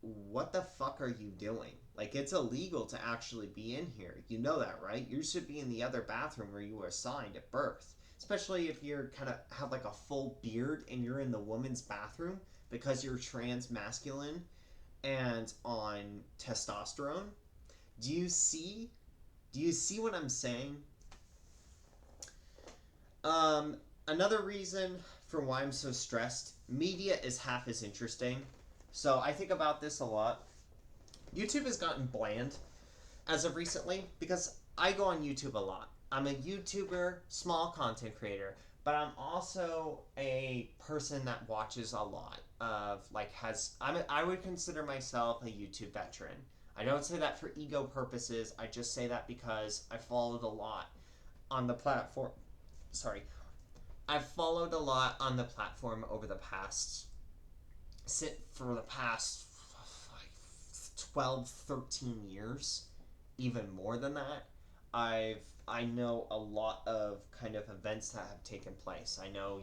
what the fuck are you doing? Like, it's illegal to actually be in here. You know that, right? You should be in the other bathroom where you were assigned at birth. Especially if you're kind of have like a full beard and you're in the woman's bathroom because you're trans masculine and on testosterone. Do you see? Do you see what I'm saying? Another reason for why I'm so stressed, media is half as interesting. So I think about this a lot. YouTube has gotten bland as of recently because I go on YouTube a lot. I'm a YouTuber, small content creator, but I'm also a person that watches a lot of, like, I would consider myself a YouTube veteran. I don't say that for ego purposes. I just say that because I followed a lot. on the platform. Sorry, I've followed a lot on the platform over the past for the past 12, 13 years, even more than that. I know a lot of kind of events that have taken place. I know,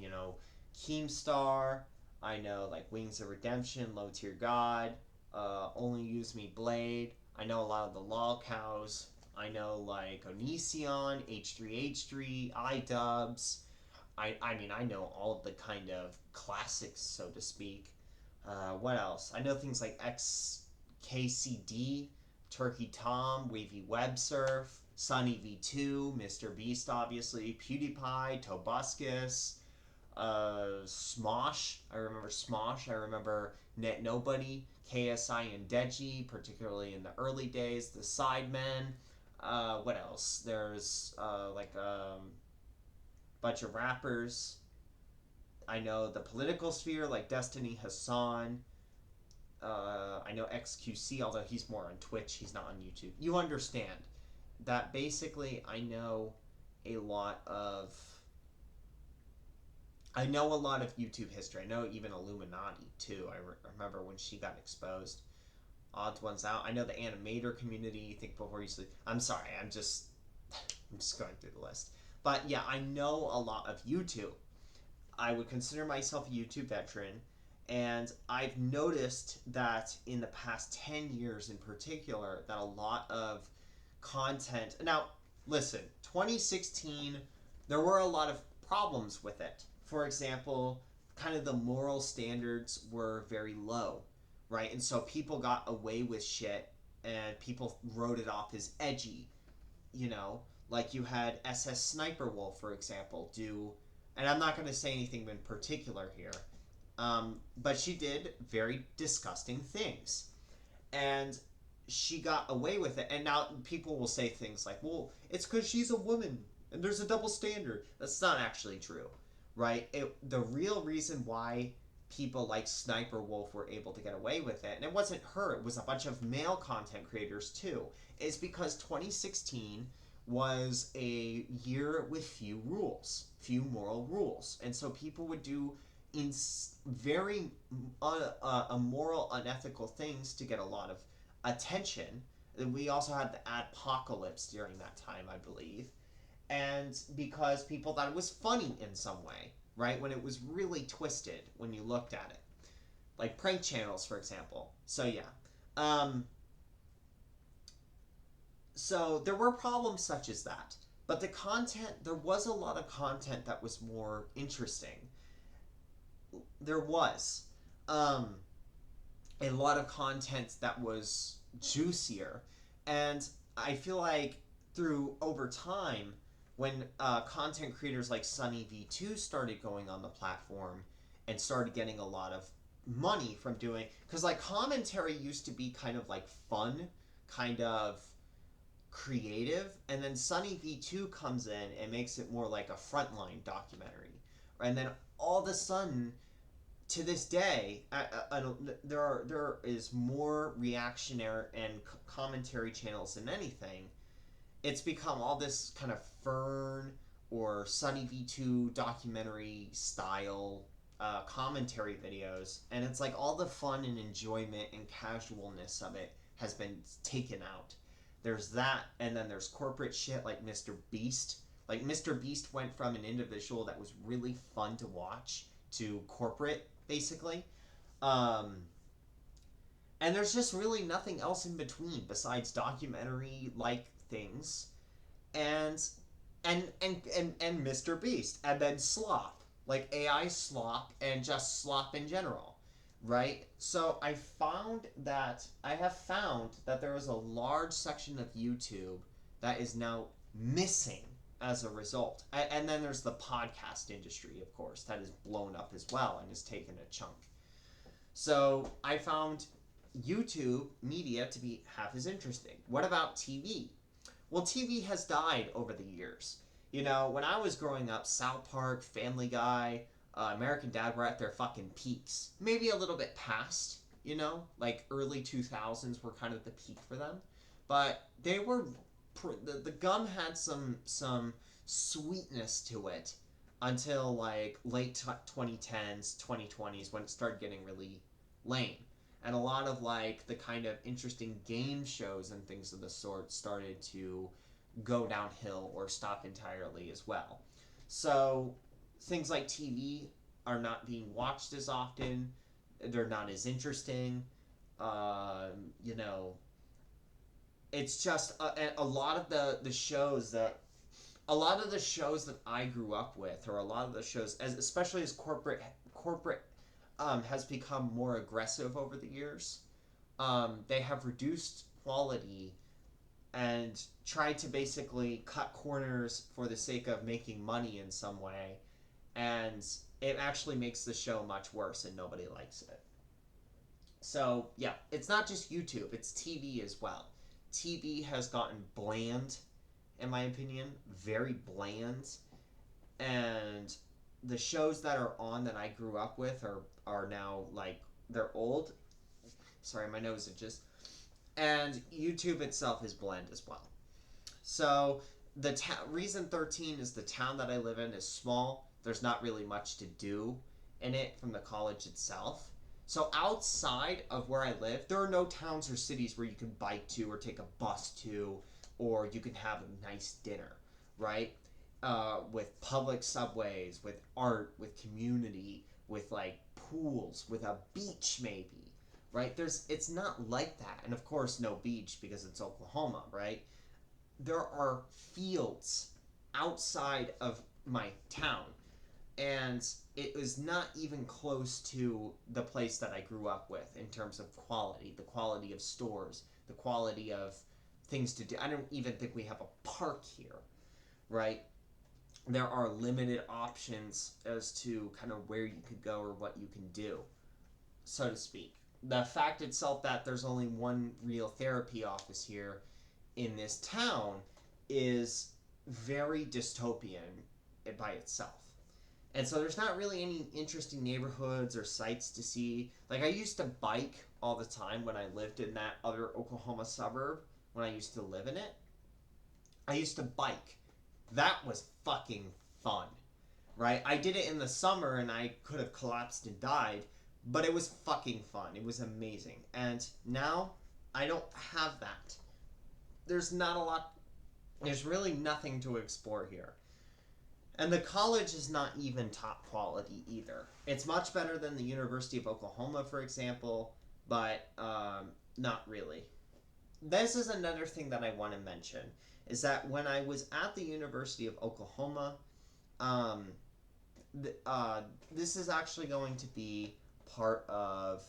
Keemstar. I know like Wings of Redemption, Low Tier God, Only Use Me Blade. I know a lot of the Lol Cows. I know like Onision, H3H3, iDubbbz. I mean, I know all of the kind of classics, so to speak. What else? I know things like XKCD, Turkey Tom, Wavy Web Surf, Sunny V2, Mr. Beast, obviously, PewDiePie, Tobuscus, Smosh. I remember Smosh. I remember Net Nobody, KSI and Deji, particularly in the early days, the Sidemen. What else? There's bunch of rappers. I know the political sphere, like Destiny Hassan. I know XQC, although he's more on Twitch, he's not on YouTube. You understand that basically I know a lot of YouTube history. I know even Illuminati too. I remember when she got exposed. Odds Ones Out. I know the animator community. Think Before You Sleep. I'm sorry. I'm just going through the list. But yeah, I know a lot of YouTube. I would consider myself a YouTube veteran, and I've noticed that in the past 10 years in particular, that a lot of content. Now, listen, 2016, there were a lot of problems with it. For example, kind of the moral standards were very low, right? And so people got away with shit, and people wrote it off as edgy, Like you had SS Sniper Wolf, for example, and I'm not going to say anything in particular here, but she did very disgusting things. And she got away with it. And now people will say things like, well, it's because she's a woman and there's a double standard. That's not actually true, right? The real reason why people like Sniper Wolf were able to get away with it, and it wasn't her, it was a bunch of male content creators too, is because 2016 was a year with few moral rules. And so people would do very immoral, unethical things to get a lot of attention. We also had the adpocalypse during that time, I believe. And because people thought it was funny in some way, right? When it was really twisted when you looked at it. Like prank channels, for example. So yeah. So there were problems such as that. But there was a lot of content that was more interesting. There was a lot of content that was juicier. And I feel like over time, when content creators like Sunny V2 started going on the platform and started getting a lot of money from doing, because like commentary used to be kind of like fun, kind of creative, and then Sunny V2 comes in and makes it more like a frontline documentary, and then all of a sudden, to this day, there is more reactionary and commentary channels than anything. It's become all this kind of Fern or Sunny V2 documentary style commentary videos, and it's like all the fun and enjoyment and casualness of it has been taken out. There's that, and then there's corporate shit like Mr. Beast. Like Mr. Beast went from an individual that was really fun to watch to corporate, basically. And there's just really nothing else in between besides documentary-like things, and Mr. Beast, and then slop, like AI slop, and just slop in general, right? So I have found that there is a large section of YouTube that is now missing as a result. And then there's the podcast industry, of course, that is blown up as well and has taken a chunk. So I found YouTube media to be half as interesting. What about TV? Well, TV has died over the years. When I was growing up, South Park, Family Guy, American Dad were at their fucking peaks. Maybe a little bit past, like early 2000s were kind of the peak for them. But they were, the gum had some sweetness to it until like late 2010s, 2020s when it started getting really lame. And a lot of like the kind of interesting game shows and things of the sort started to go downhill or stop entirely as well. So things like TV are not being watched as often. They're not as interesting. You know, it's just a lot of the shows that I grew up with, or a lot of the shows, as especially as corporate has become more aggressive over the years. They have reduced quality and tried to basically cut corners for the sake of making money in some way, and it actually makes the show much worse, and nobody likes it. So yeah, it's not just YouTube; it's TV as well. TV has gotten bland, in my opinion, very bland, and the shows that are on that I grew up with are now like they're old. Sorry, my nose itches. And YouTube itself is bland as well. So reason 13 is the town that I live in is small. There's not really much to do in it from the college itself. So outside of where I live, there are no towns or cities where you can bike to or take a bus to, or you can have a nice dinner, right? With public subways, with art, with community, with like pools, with a beach maybe, right? It's not like that, and of course no beach because it's Oklahoma, right? There are fields outside of my town, and it was not even close to the place that I grew up with in terms of quality, the quality of stores, the quality of things to do. I don't even think we have a park here, right? There are limited options as to kind of where you could go or what you can do, so to speak. The fact itself that there's only one real therapy office here in this town is very dystopian by itself. And so there's not really any interesting neighborhoods or sites to see. Like I used to bike all the time when I lived in that other Oklahoma suburb when I used to live in it. I used to bike. That was fucking fun, right? I did it in the summer and I could have collapsed and died, but it was fucking fun. It was amazing. And now I don't have that. There's not a lot, there's really nothing to explore here. And the college is not even top quality either. It's much better than the University of Oklahoma, for example, but not really. This is another thing that I want to mention, is that when I was at the University of Oklahoma, um, this is actually going to be part of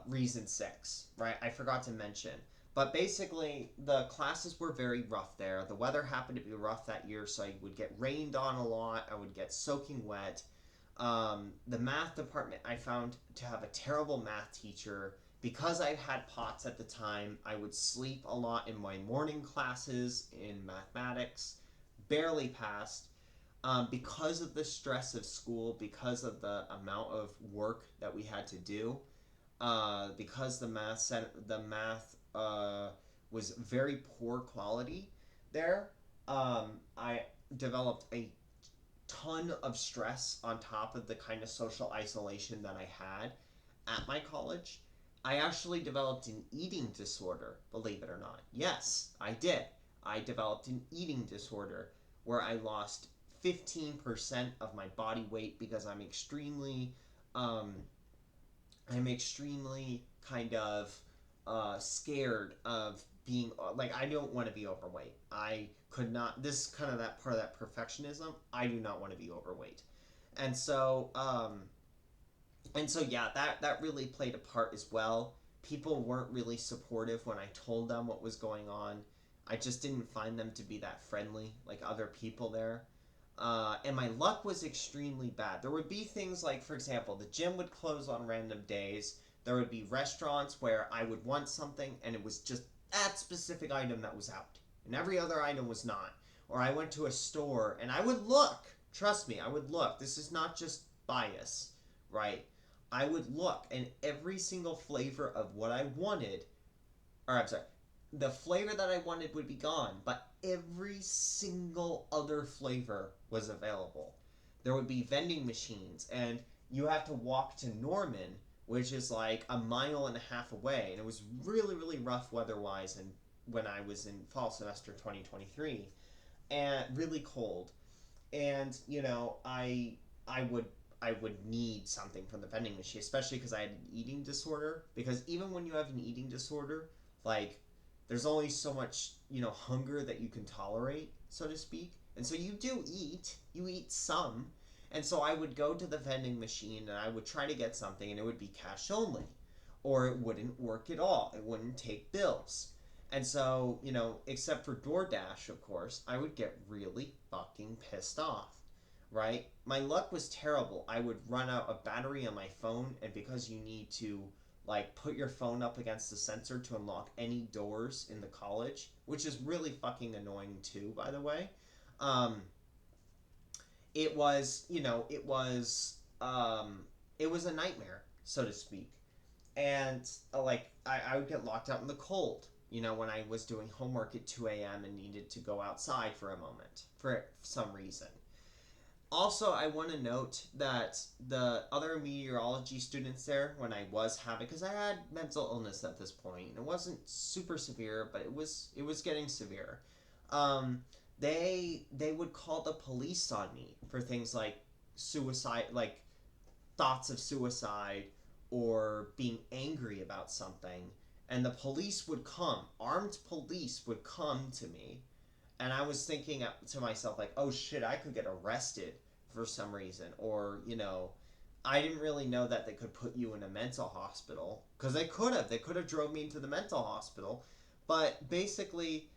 reason 6, right? I forgot to mention. But basically, the classes were very rough there. The weather happened to be rough that year, so I would get rained on a lot. I would get soaking wet. The math department, I found to have a terrible math teacher. Because I had POTS at the time, I would sleep a lot in my morning classes in mathematics. Barely passed. Because of the stress of school, because of the amount of work that we had to do, because the math was very poor quality there, I developed a ton of stress on top of the kind of social isolation that I had at my college. I actually developed an eating disorder, believe it or not. Yes, I did. I developed an eating disorder where I lost 15% of my body weight because I'm extremely kind of scared of being like, I don't want to be overweight. I could not. This is kind of that part of that perfectionism. I do not want to be overweight, and so yeah, that really played a part as well. People weren't really supportive when I told them what was going on. I just didn't find them to be that friendly, like other people there. And my luck was extremely bad. There would be things like, for example, the gym would close on random days. There would be restaurants where I would want something and it was just that specific item that was out. And every other item was not. Or I went to a store and I would look. Trust me, I would look. This is not just bias, right? I would look and every single flavor of what I wanted, or I'm sorry, the flavor that I wanted would be gone, but every single other flavor was available. There would be vending machines, and you have to walk to Norman, which is like a mile and a half away, and it was really, really rough weather-wise and when I was in fall semester 2023, and really cold. And I would I would need something from the vending machine, especially because I had an eating disorder. Because even when you have an eating disorder, like there's only so much hunger that you can tolerate, so to speak. And so you eat some. And so I would go to the vending machine and I would try to get something, and it would be cash only, or it wouldn't work at all. It wouldn't take bills. And so, except for DoorDash, of course, I would get really fucking pissed off, right? My luck was terrible. I would run out of battery on my phone, and because you need to, like, put your phone up against the sensor to unlock any doors in the college, which is really fucking annoying too, by the way. Um, it was, it was a nightmare, so to speak. And like I would get locked out in the cold, when I was doing homework at 2 a.m. and needed to go outside for a moment for some reason. Also, I want to note that the other meteorology students there, when I was having, because I had mental illness at this point, and it wasn't super severe, but it was getting severe. Um, they would call the police on me for things like suicide, like thoughts of suicide or being angry about something, and the police would come, armed police would come to me, and I was thinking to myself, like, oh shit, I could get arrested for some reason, or I didn't really know that they could put you in a mental hospital, because they could have drove me into the mental hospital. But basically,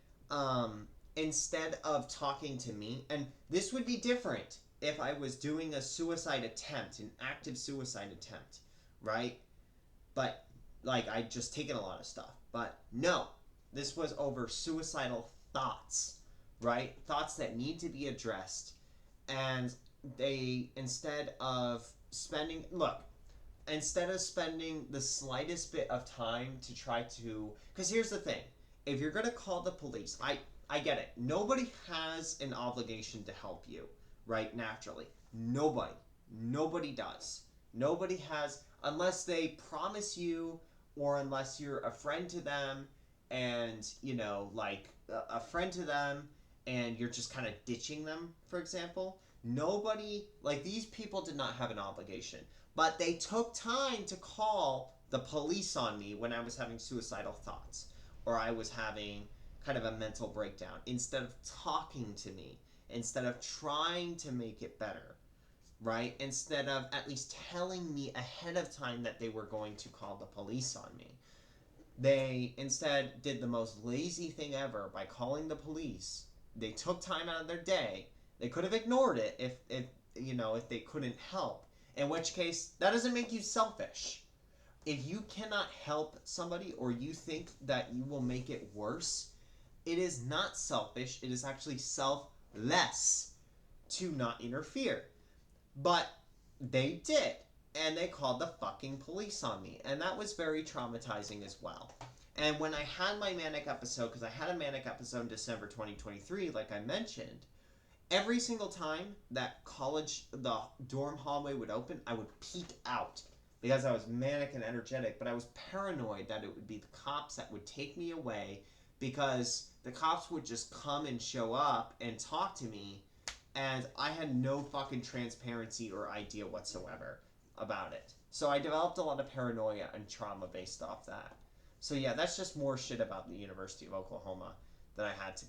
instead of talking to me, and this would be different if I was doing a suicide attempt, an active suicide attempt, right? But like I'd just taken a lot of stuff. But no, this was over suicidal thoughts, right? Thoughts that need to be addressed. And they, instead of spending the slightest bit of time to try to, because here's the thing, if you're going to call the police, I get it, nobody has an obligation to help you, right? Naturally, nobody does. Nobody has, unless they promise you, or unless you're a friend to them, and like a friend to them, and you're just kind of ditching them, for example. Nobody, like, these people did not have an obligation, but they took time to call the police on me when I was having suicidal thoughts, or I was having kind of a mental breakdown, instead of talking to me, instead of trying to make it better, right? Instead of at least telling me ahead of time that they were going to call the police on me. They instead did the most lazy thing ever by calling the police. They took time out of their day. They could have ignored it if they couldn't help. In which case, that doesn't make you selfish. If you cannot help somebody, or you think that you will make it worse, it is not selfish. It is actually selfless to not interfere. But they did. And they called the fucking police on me. And that was very traumatizing as well. And when I had my manic episode, because I had a manic episode in December 2023, like I mentioned, every single time that the dorm hallway would open, I would peek out because I was manic and energetic, but I was paranoid that it would be the cops that would take me away, because the cops would just come and show up and talk to me, and I had no fucking transparency or idea whatsoever about it. So I developed a lot of paranoia and trauma based off that. So yeah, that's just more shit about the University of Oklahoma that I had to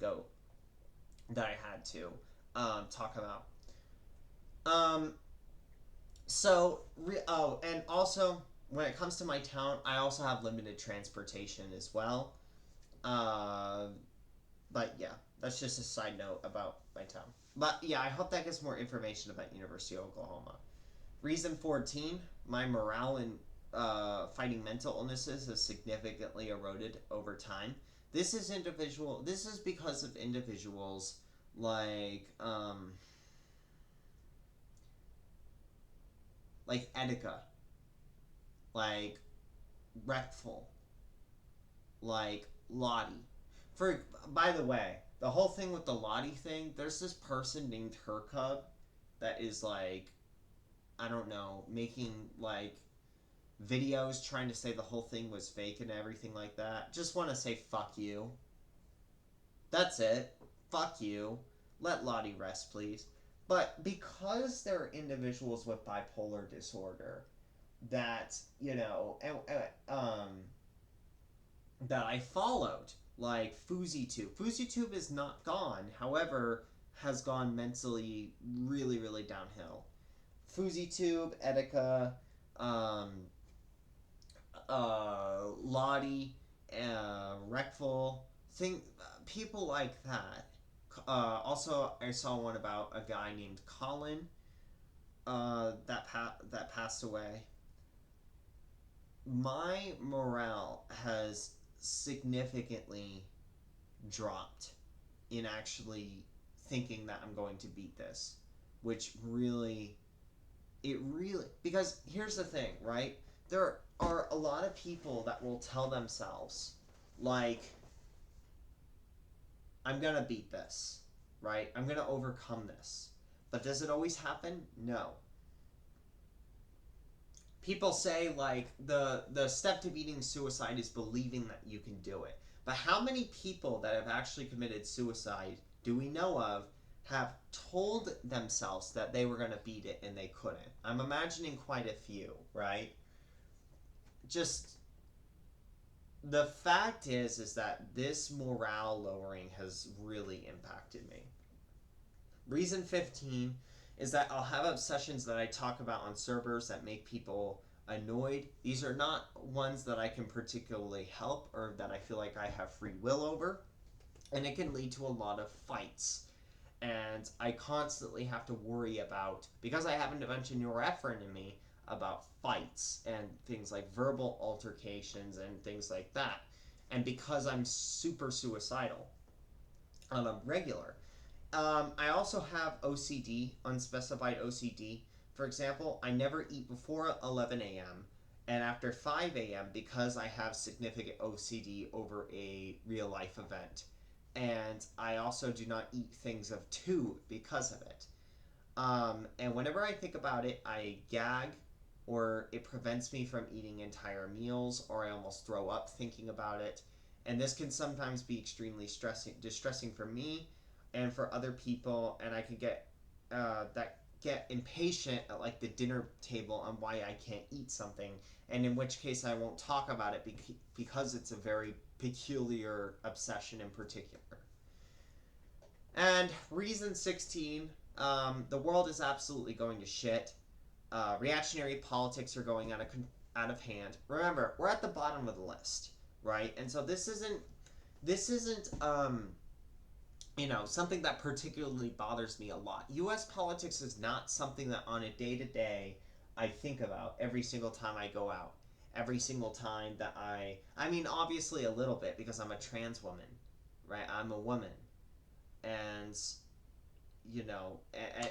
talk about. Um, and also, when it comes to my town, I also have limited transportation as well. Uh, but yeah, that's just a side note about my town. But yeah, I hope that gives more information about University of Oklahoma. Reason 14, my morale in fighting mental illnesses has significantly eroded over time. This is because of individuals like Etika, like Rectful, like Lottie, For by the way, the whole thing with the Lottie thing, there's this person named Hercub that is like, I don't know, making like videos trying to say the whole thing was fake and everything like that. Just want to say fuck you. That's it. Fuck you. Let Lottie rest, please. But because there are individuals with bipolar disorder that, that I followed, like FouseyTube. FouseyTube is not gone, however, has gone mentally really, really downhill. FouseyTube, Etika, um, Lottie, Reckful, people like that. Also, I saw one about a guy named Colin that passed away. My morale has significantly dropped in actually thinking that I'm going to beat this, which really, because here's the thing, right? There are a lot of people that will tell themselves, like, I'm gonna beat this, right? I'm gonna overcome this. But does it always happen? No. People say, like, the step to beating suicide is believing that you can do it. But how many people that have actually committed suicide do we know of have told themselves that they were going to beat it and they couldn't? I'm imagining quite a few, right? Just the fact is that this morale lowering has really impacted me. Reason 15 is that I'll have obsessions that I talk about on servers that make people annoyed. These are not ones that I can particularly help or that I feel like I have free will over. And it can lead to a lot of fights. And I constantly have to worry about, because I happen to mention norepinephrine in me, about fights and things like verbal altercations and things like that. And because I'm super suicidal on a regular, I also have OCD, unspecified OCD. For example, I never eat before 11 a.m. and after 5 a.m. because I have significant OCD over a real life event. And I also do not eat things of 2 because of it. And whenever I think about it, I gag, or it prevents me from eating entire meals, or I almost throw up thinking about it. And this can sometimes be extremely distressing for me and for other people, and I can get get impatient at like the dinner table on why I can't eat something, and in which case I won't talk about it because it's a very peculiar obsession in particular. And reason 16, the world is absolutely going to shit. Reactionary politics are going out of hand. Remember, we're at the bottom of the list, right? And so this isn't something that particularly bothers me a lot. U.S. politics is not something that on a day-to-day I think about every single time I go out. Every single time that I mean, obviously a little bit because I'm a trans woman, right? I'm a woman. And,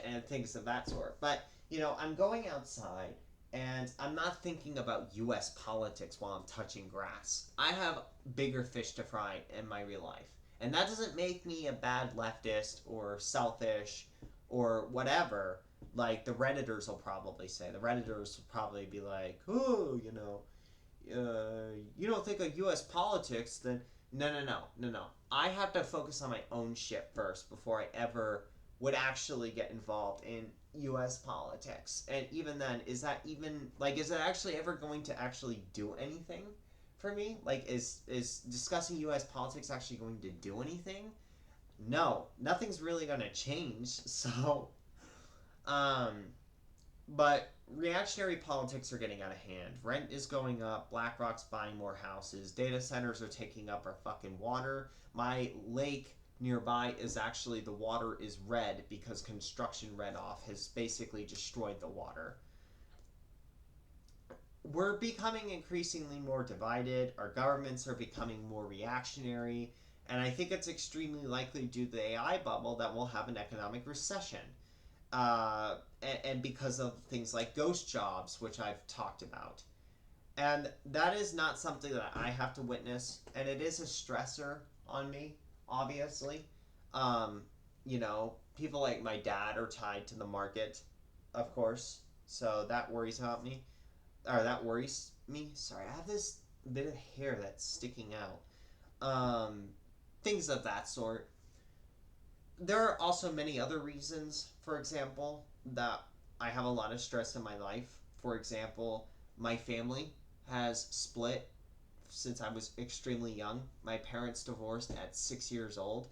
and things of that sort. But, I'm going outside and I'm not thinking about U.S. politics while I'm touching grass. I have bigger fish to fry in my real life. And that doesn't make me a bad leftist or selfish or whatever, like the Redditors will probably say. The Redditors will probably be like, oh, you don't think of U.S. politics, then no. I have to focus on my own shit first before I ever would actually get involved in U.S. politics. And even then, is it actually ever going to actually do anything for me? Like, is discussing U.S. politics actually going to do anything? No, nothing's really going to change. So, but reactionary politics are getting out of hand. Rent is going up. BlackRock's buying more houses. Data centers are taking up our fucking water. My lake nearby is actually, the water is red because construction runoff has basically destroyed the water. We're becoming increasingly more divided. Our governments are becoming more reactionary. And I think it's extremely likely due to the AI bubble that we'll have an economic recession. And because of things like ghost jobs, which I've talked about. And that is not something that I have to witness. And it is a stressor. on me, obviously. Um, you know, people like my dad are tied to the market, of course. So that worries about me. Or that worries me. Sorry, I have this bit of hair that's sticking out. Things of that sort. There are also many other reasons, for example, that I have a lot of stress in my life. For example, my family has split since I was extremely young. My parents divorced at 6 years old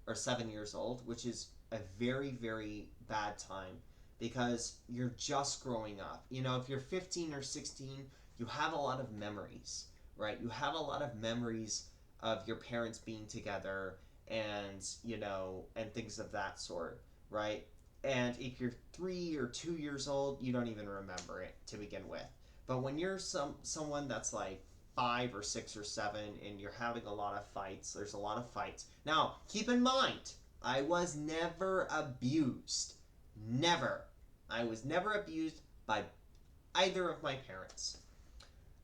or 7 years old, which is a very, very bad time because you're just growing up. You know, if you're 15 or 16, you have a lot of memories, right? You have a lot of memories of your parents being together and, you know, and things of that sort, right? And if you're 3 or 2 years old, you don't even remember it to begin with. But when you're someone that's like 5 or 6 or 7 and you're having a lot of fights, there's a lot of fights. Now, keep in mind, I was never abused. Never. I was never abused by either of my parents.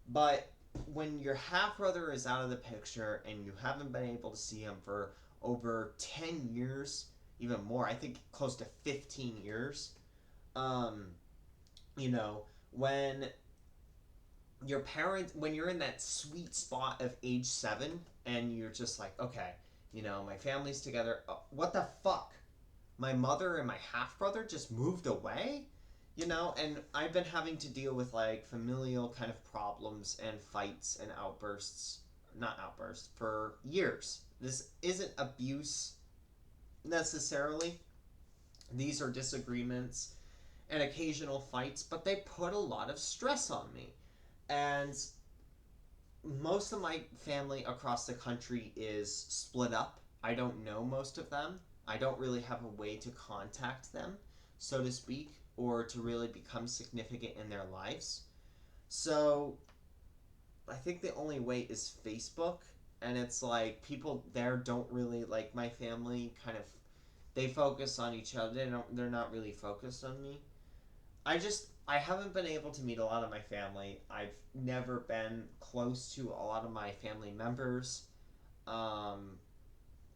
But when your half brother is out of the picture and you haven't been able to see him for over 10 years, even more, I think close to 15 years, um, you know, when when you're in that sweet spot of age 7 and you're just like, okay, you know, my family's together. What the fuck? My mother and my half brother just moved away? You know, and I've been having to deal with like familial kind of problems and fights and outbursts, not outbursts, for years. This isn't abuse necessarily. These are disagreements and occasional fights, but they put a lot of stress on me. And most of my family across the country is split up. I don't know most of them. I don't really have a way to contact them, so to speak, or to really become significant in their lives. So I think the only way is Facebook. And it's like people there don't really like my family, kind of, they focus on each other. They're not really focused on me. I haven't been able to meet a lot of my family. I've never been close to a lot of my family members, um,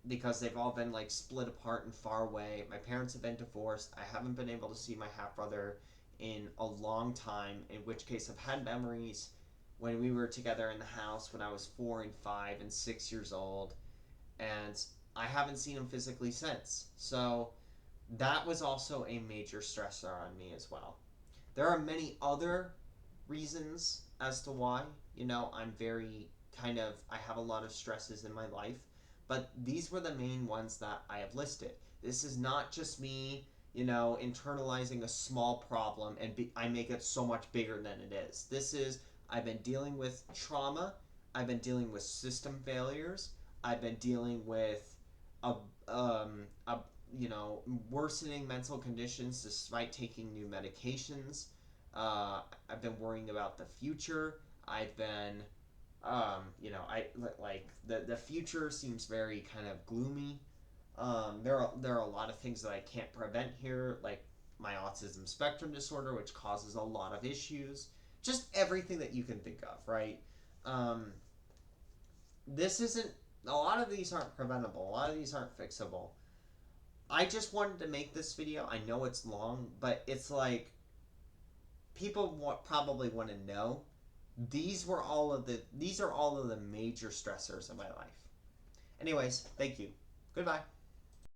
because they've all been like split apart and far away. My parents have been divorced. I haven't been able to see my half brother in a long time. In which case, I've had memories when we were together in the house when I was 4 and 5 and 6 years old, and I haven't seen him physically since. So that was also a major stressor on me as well. There are many other reasons as to why, you know, I'm very I have a lot of stresses in my life, but these were the main ones that I have listed. This is not just me, you know, internalizing a small problem and I make it so much bigger than it is. I've been dealing with trauma, I've been dealing with system failures, I've been dealing with a, a you know, worsening mental conditions despite taking new medications. I've been worrying about the future. I've been, you know, I like the future seems very kind of gloomy. There are a lot of things that I can't prevent here, like my autism spectrum disorder, which causes a lot of issues. Just everything that you can think of, right? Um, this isn't. A lot of these aren't preventable. A lot of these aren't fixable. I just wanted to make this video. I know it's long, but it's like people probably want to know. These are all of the major stressors in my life. Anyways, thank you. Goodbye.